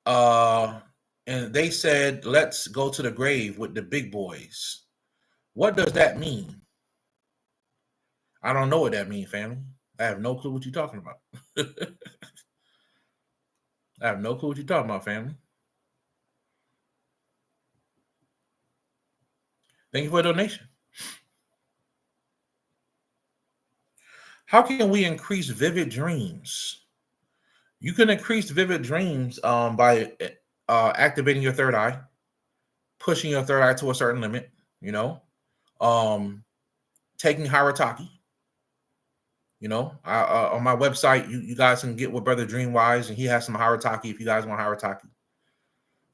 And they said, let's go to the grave with the big boys. What does that mean? I don't know what that means, family. I have no clue what you're talking about. I have no clue what you're talking about, family. Thank you for a donation. How can we increase vivid dreams? You can increase vivid dreams by activating your third eye, pushing your third eye to a certain limit, taking Harataki. On my website, you guys can get with Brother Dreamwise, and he has some Harataki if you guys want Harataki.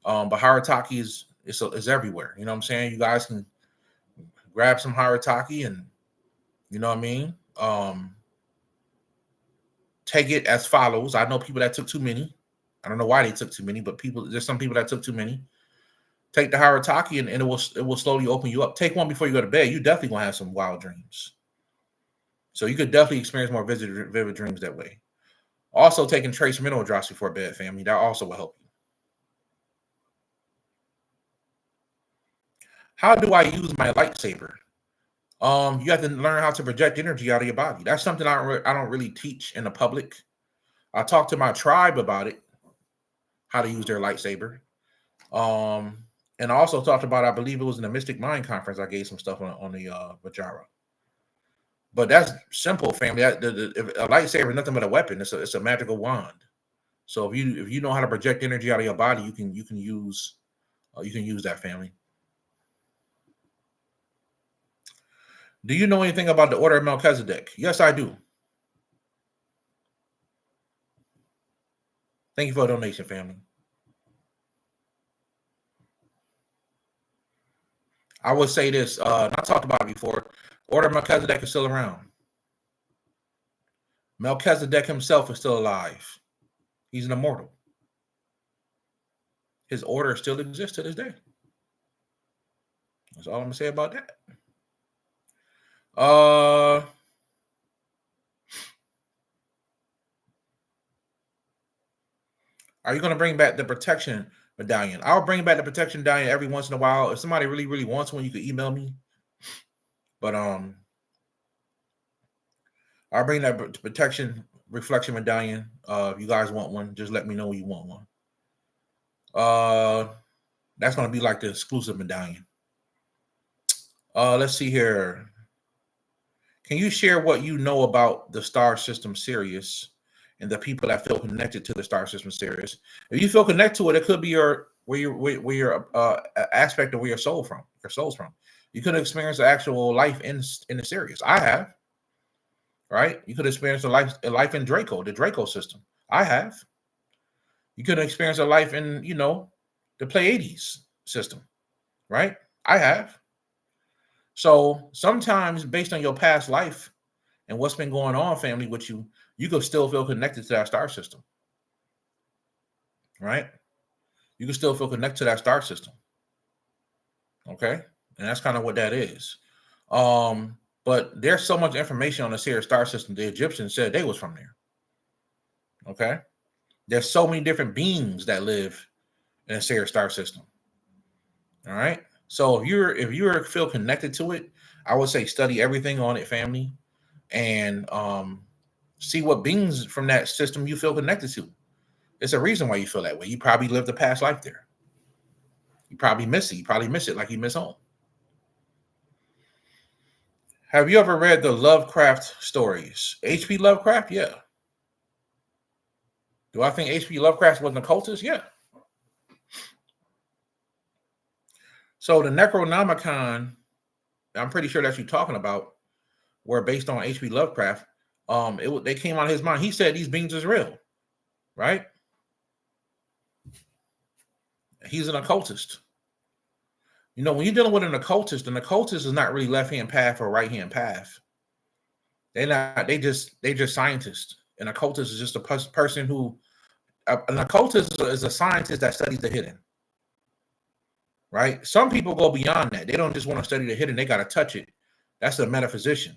But Harataki is everywhere. You know what I'm saying? You guys can grab some Harataki and, you know what I mean? Take it as follows. I know people that took too many. I don't know why they took too many, but there's some people that took too many. Take the Harataki and it will slowly open you up. Take one before you go to bed. You definitely gonna have some wild dreams. So you could definitely experience more vivid dreams that way. Also, taking trace mineral drops before bed, family. That also will help you. How do I use my lightsaber? You have to learn how to project energy out of your body. That's something I don't really teach in the public. I talk to my tribe about it, how to use their lightsaber. And I also talked about, I believe it was in the Mystic Mind Conference, I gave some stuff on the Vajara. But that's simple, family. A lightsaber is nothing but a weapon. It's a magical wand. So if you know how to project energy out of your body, you can use that, family. Do you know anything about the Order of Melchizedek? Yes, I do. Thank you for a donation, family. I would say this. I talked about it before. Order of Melchizedek is still around. Melchizedek himself is still alive. He's an immortal. His order still exists to this day. That's all I'm going to say about that. Are you going to bring back the protection medallion? I'll bring back the protection medallion every once in a while. If somebody really, really wants one, you can email me. But I'll bring that protection reflection medallion. If you guys want one, just let me know you want one. That's going to be like the exclusive medallion. Let's see here. Can you share what you know about the star system Sirius and the people that feel connected to the star system Sirius? If you feel connected to it, it could be your aspect of where your soul's from. You could experience the actual life in the Sirius. I have. Right? You could experience a life in Draco, the Draco system. I have. You could experience a life in, the Pleiades system. Right? I have. So sometimes based on your past life and what's been going on, family, with you, you could still feel connected to that star system. Right? You can still feel connected to that star system. Okay? And that's kind of what that is. But there's so much information on the Sirius star system. The Egyptians said they was from there. Okay? There's so many different beings that live in a Sirius star system. All right? So if you feel connected to it, I would say study everything on it, family, and see what beings from that system you feel connected to. It's a reason why you feel that way. You probably lived a past life there. You probably miss it. You probably miss it like you miss home. Have you ever read the Lovecraft stories? H.P. Lovecraft? Yeah. Do I think H.P. Lovecraft was an occultist? Yeah. So the Necronomicon, I'm pretty sure that you're talking about, were based on H.P. Lovecraft. They came out of his mind. He said these beings is real, right? He's an occultist. When you're dealing with an occultist is not really left-hand path or right-hand path. They're not. They just scientists. An occultist is just a person who. An occultist is a scientist that studies the hidden. Right? Some people go beyond that. They don't just want to study the hidden. They got to touch it. That's a metaphysician.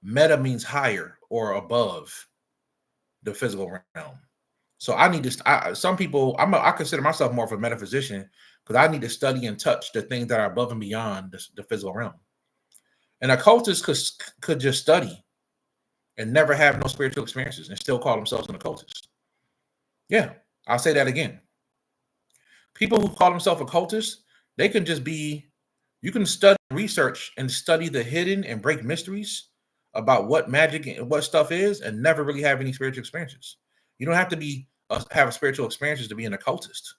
Meta means higher or above. the physical realm. So I need to. Some people, I consider myself more of a metaphysician because I need to study and touch the things that are above and beyond the physical realm. And occultists could just study and never have no spiritual experiences and still call themselves an occultist. Yeah, I'll say that again. People who call themselves occultists, they can just be. You can study, research, and study the hidden and break mysteries about what magic and what stuff is, and never really have any spiritual experiences. You don't have to be have spiritual experiences to be an occultist.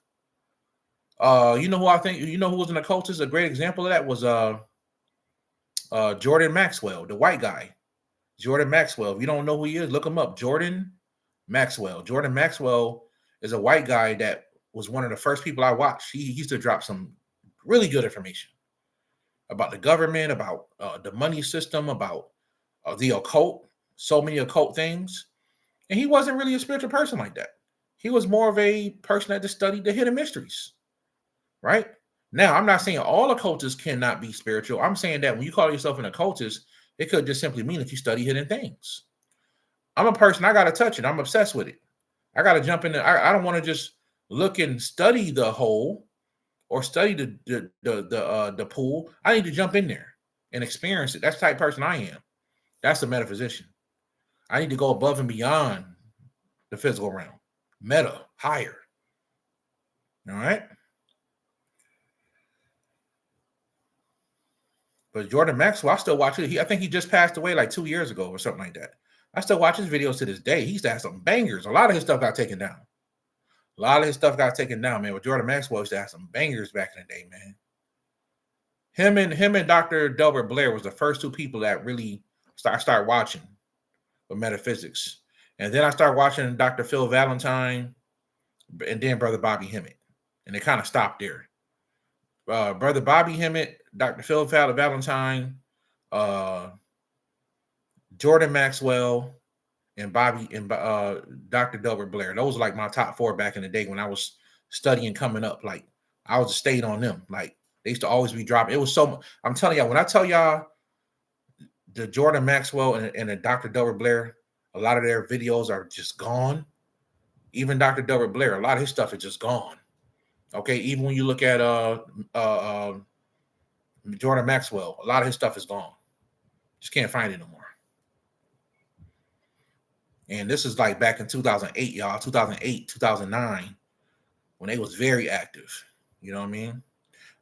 You know who I think? You know who was an occultist? A great example of that was Jordan Maxwell, the white guy. Jordan Maxwell. If you don't know who he is, look him up. Jordan Maxwell. Jordan Maxwell is a white guy that was one of the first people I watched. He used to drop some really good information about the government, about the money system, about the occult, so many occult things. And he wasn't really a spiritual person like that. He was more of a person that just studied the hidden mysteries, right? Now, I'm not saying all occultists cannot be spiritual. I'm saying that when you call yourself an occultist, it could just simply mean that you study hidden things. I'm a person, I got to touch it. I'm obsessed with it. I got to jump in there. I don't want to just look and study the hole or study the pool. I need to jump in there and experience it. That's the type of person I am. That's a metaphysician. I need to go above and beyond the physical realm. Meta, higher. All right? But Jordan Maxwell, I still watch it. I think he just passed away like 2 years ago or something like that. I still watch his videos to this day. He used to have some bangers. A lot of his stuff got taken down. Man. But Jordan Maxwell used to have some bangers back in the day, man. Him and Dr. Delbert Blair was the first two people that really start watching with metaphysics. And then I started watching Dr. Phil Valentine and then Brother Bobby Hemmett. And it kind of stopped there. Brother Bobby Hemmett, Dr. Phil Valentine, Jordan Maxwell, and Dr. Delbert Blair. Those were like my top four back in the day when I was studying coming up. Like I was staying on them. Like they used to always be dropping. It was so. I'm telling y'all, when I tell y'all the Jordan Maxwell and the Dr. Delbert Blair, a lot of their videos are just gone. Even Dr. Delbert Blair, a lot of his stuff is just gone. Okay, even when you look at Jordan Maxwell, a lot of his stuff is gone. Just can't find it no more. And this is like back in 2008, y'all, 2008, 2009, when they was very active. You know what I mean?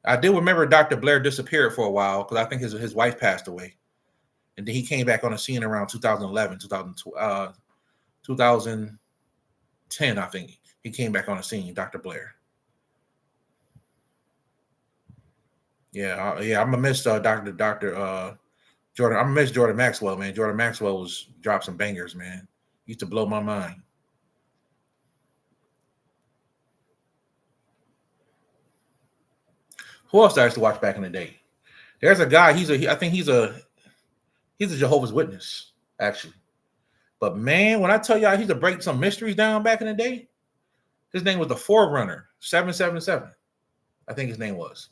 I do remember Dr. Blair disappeared for a while because I think his wife passed away. And then he came back on the scene around 2011, 2010, I think. He came back on the scene, Dr. Blair. Yeah, I'm gonna miss Dr. Jordan. I'm gonna miss Jordan Maxwell, man. Jordan Maxwell dropped some bangers, man. Used to blow my mind. Who else I used to watch back in the day? There's a guy. I think he's a Jehovah's Witness, actually. But man, when I tell y'all he's to break some mysteries down back in the day, his name was the Forerunner 777. I think his name was.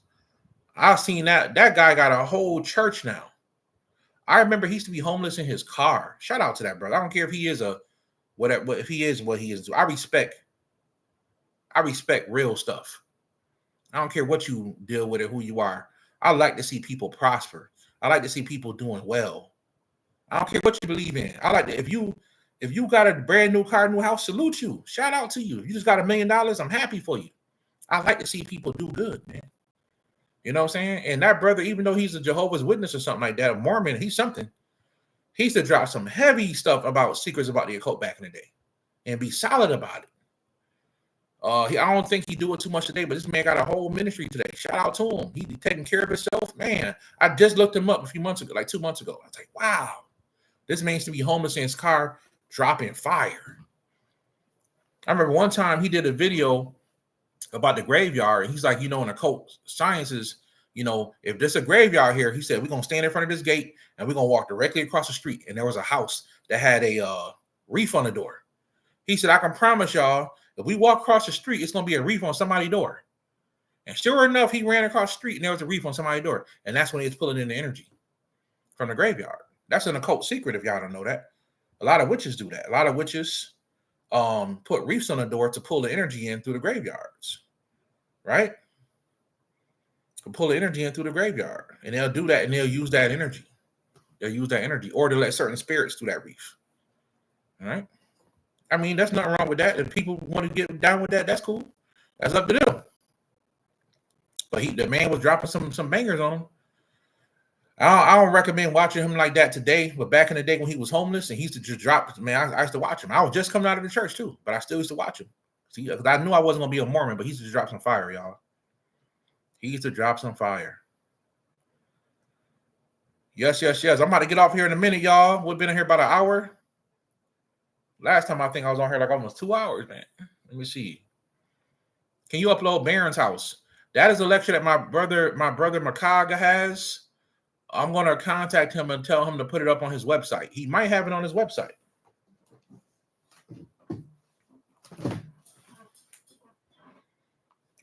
I've seen that guy got a whole church now. I remember he used to be homeless in his car. Shout out to that brother. I don't care if he is whatever, if he is what he is. I respect real stuff. I don't care what you deal with or who you are. I like to see people prosper. I like to see people doing well. I don't care what you believe in. I like to, if you got a brand new car, new house, salute you. Shout out to you. If you just got $1 million, I'm happy for you. I like to see people do good, man. You know what I'm saying? And that brother, even though he's a Jehovah's Witness or something like that, a Mormon, he's something. He used to drop some heavy stuff about secrets about the occult back in the day and be solid about it. I don't think he do it too much today, but this man got a whole ministry today. Shout out to him. He taking care of himself. Man, I just looked him up a few months ago, like 2 months ago. I was like, wow, this man used to be homeless in his car, dropping fire. I remember one time he did a video about the graveyard. He's like, in occult sciences, if there's a graveyard here, he said, we're going to stand in front of this gate and we're going to walk directly across the street. And there was a house that had a reef on the door. He said, I can promise y'all, if we walk across the street, it's going to be a reef on somebody's door. And sure enough, he ran across the street and there was a reef on somebody's door. And that's when he was pulling in the energy from the graveyard. That's an occult secret if y'all don't know that. A lot of witches do that. A lot of witches put reefs on the door to pull the energy in through the graveyards, right? To pull the energy in through the graveyard, and they'll do that, and they'll use that energy. They'll use that energy, or to let certain spirits through that reef. All right. I mean, there's nothing wrong with that. If people want to get down with that, that's cool. That's up to them. But the man was dropping some bangers on him. I don't recommend watching him like that today. But back in the day when he was homeless and he used to just drop, man, I used to watch him. I was just coming out of the church too, but I still used to watch him. See, because I knew I wasn't gonna be a Mormon, but he used to drop some fire, y'all. He used to drop some fire. Yes. I'm about to get off here in a minute, y'all. We've been in here about an hour. Last time I think I was on here like almost 2 hours, man. Let me see. Can you upload Baron's house? That is a lecture that my brother Makaga has. I'm going to contact him and tell him to put it up on his website. He might have it on his website.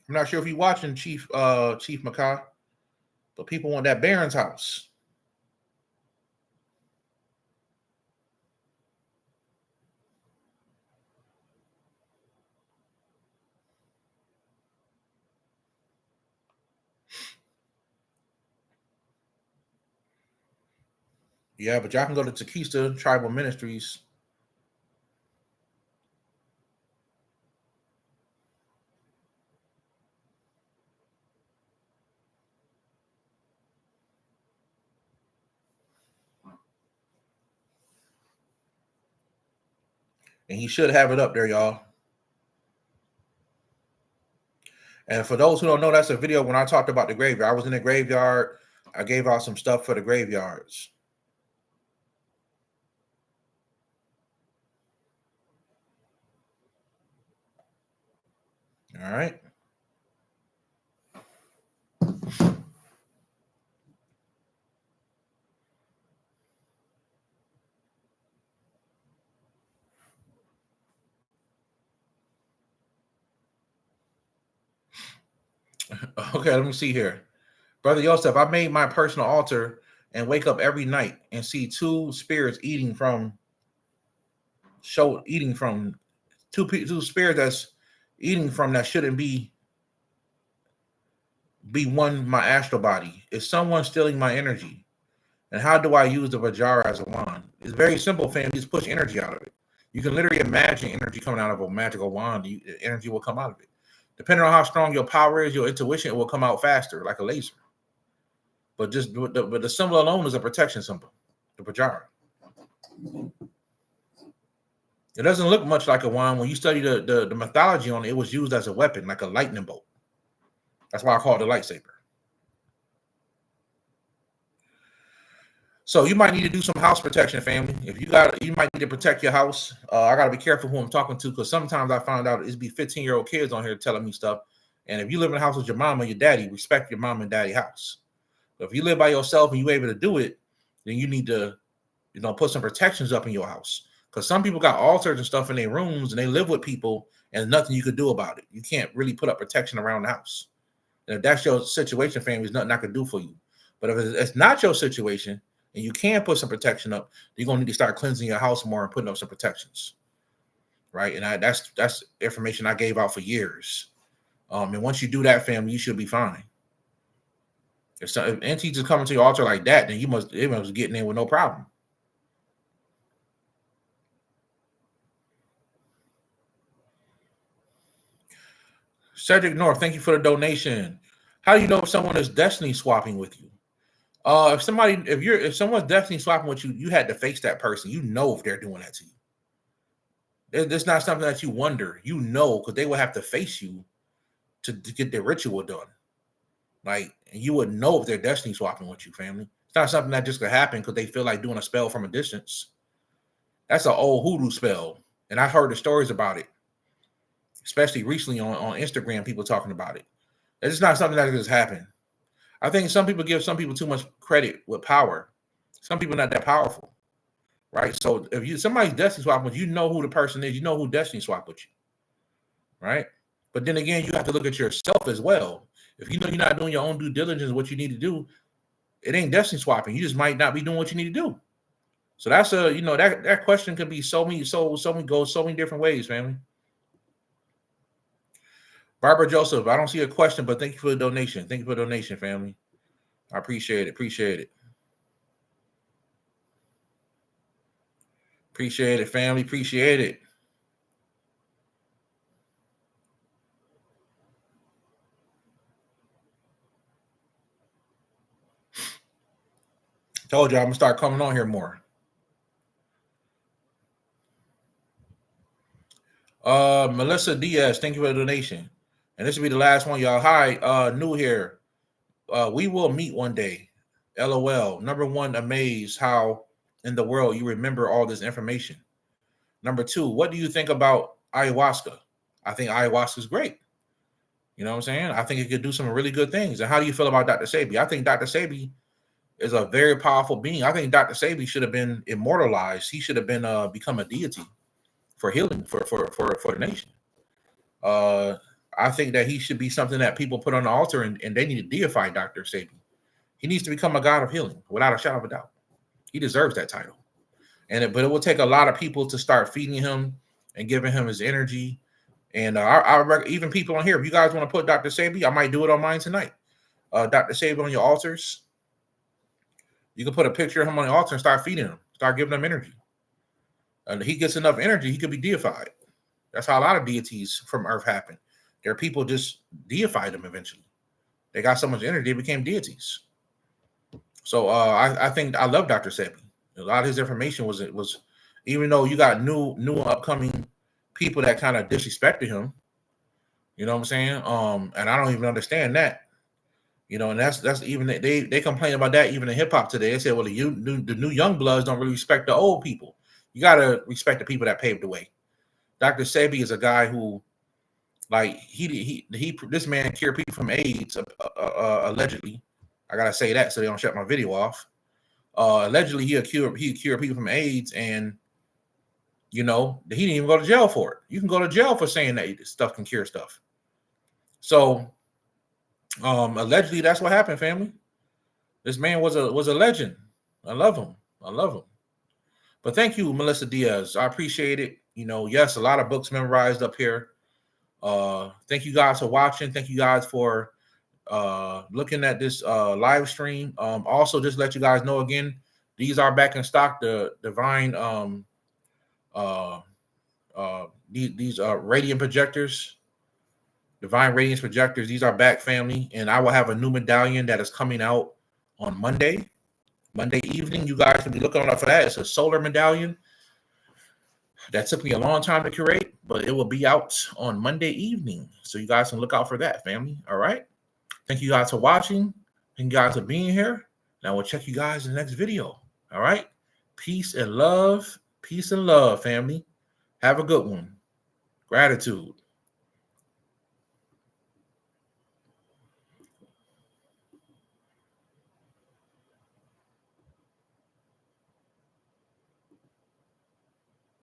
I'm not sure if you're watching, Chief Makai, but people want that Baron's house. Yeah, but y'all can go to Tequista Tribal Ministries. And he should have it up there, y'all. And for those who don't know, that's a video when I talked about the graveyard. I was in the graveyard. I gave out some stuff for the graveyards. All right. Okay, let me see here. Brother Yosef, I made my personal altar and wake up every night and see two spirits eating from two spirits that's eating from that shouldn't be one my astral body. Is someone stealing my energy? And how do I use the Vajra as a wand? It's very simple, fam. Just push energy out of it. You can literally imagine energy coming out of a magical wand. Energy will come out of it. Depending on how strong your power is, your intuition, it will come out faster, like a laser. But the symbol alone is a protection symbol, the Vajra. It doesn't look much like a wand. When you study the mythology on it, it was used as a weapon, like a lightning bolt. That's why I call it a lightsaber. So you might need to do some house protection, family. You might need to protect your house. I gotta be careful who I'm talking to, because sometimes I find out it's be 15-year-old kids on here telling me stuff. And if you live in a house with your mom and your daddy, respect your mom and daddy house. But if you live by yourself and you're able to do it, then you need to, put some protections up in your house. Because some people got altars and stuff in their rooms and they live with people and nothing you could do about it. You can't really put up protection around the house. And if that's your situation, family, there's nothing I can do for you. But if it's not your situation, and you can put some protection up, you're going to need to start cleansing your house more and putting up some protections, right? And that's information I gave out for years. And once you do that, family, you should be fine. If entities is coming to your altar like that, then it must get in with no problem. Cedric North, thank you for the donation. How do you know if someone is destiny swapping with you? If someone's destiny swapping with you, you had to face that person. You know if they're doing that to you. It's not something that you wonder. You know, because they will have to face you to get their ritual done. Like, and you would know if they're destiny swapping with you, family. It's not something that just could happen because they feel like doing a spell from a distance. That's an old hoodoo spell, and I've heard the stories about it, especially recently on Instagram. People talking about it. It's just not something that just happened. I think some people give some people too much credit with power. Some people not that powerful, right? So if somebody's destiny swap with you, know who the person is. You know who destiny swap with you, right? But then again, you have to look at yourself as well. If you know you're not doing your own due diligence, what you need to do, it ain't destiny swapping. You just might not be doing what you need to do. So that's a, you know, that question could be so many different ways, family. Barbara Joseph, I don't see a question, but thank you for the donation. Thank you for the donation, family. I appreciate it. Appreciate it. Appreciate it, family. Appreciate it. Told you I'm gonna start coming on here more. Melissa Diaz, thank you for the donation. And this will be the last one, y'all. Hi, new here. We will meet one day. LOL. Number one, amazed how in the world you remember all this information. Number two, what do you think about ayahuasca? I think ayahuasca is great. You know what I'm saying? I think it could do some really good things. And how do you feel about Dr. Sebi? I think Dr. Sebi is a very powerful being. I think Dr. Sebi should have been immortalized. He should have been become a deity for healing for the nation. I think that he should be something that people put on the altar, and they need to deify Dr. Sebi. He needs to become a god of healing without a shadow of a doubt. He deserves that title. But it will take a lot of people to start feeding him and giving him his energy. And even people on here, if you guys want to put Dr. Sebi, I might do it on mine tonight. Dr. Sebi on your altars. You can put a picture of him on the altar and start feeding him, start giving him energy. And he gets enough energy, he could be deified. That's how a lot of deities from Earth happen. There are people just deified them eventually. They got so much energy, they became deities. So I think I love Dr. Sebi. A lot of his information was even though you got new upcoming people that kind of disrespected him, you know what I'm saying? And I don't even understand that. You know, and that's even they complain about that even in hip hop today. They say, well, the new young bloods don't really respect the old people. You gotta respect the people that paved the way. Dr. Sebi is a guy who, like, he this man cured people from AIDS, allegedly. I gotta say that so they don't shut my video off. Allegedly, he cured people from AIDS, and you know he didn't even go to jail for it. You can go to jail for saying that stuff can cure stuff. So, allegedly, that's what happened, family. This man was a legend. I love him. But thank you, Melissa Diaz. I appreciate it. You know, yes, a lot of books memorized up here. Thank you guys for watching. Thank you guys for looking at this live stream. Also, just let you guys know again, these are back in stock. The divine these radiant projectors, divine radiance projectors. These are back, family, and I will have a new medallion that is coming out on Monday evening. You guys can be looking out for that. It's a solar medallion. That took me a long time to curate, but it will be out on Monday evening. So you guys can look out for that, family. All right. Thank you guys for watching. Thank you guys for being here. And I will check you guys in the next video. All right. Peace and love. Peace and love, family. Have a good one. Gratitude.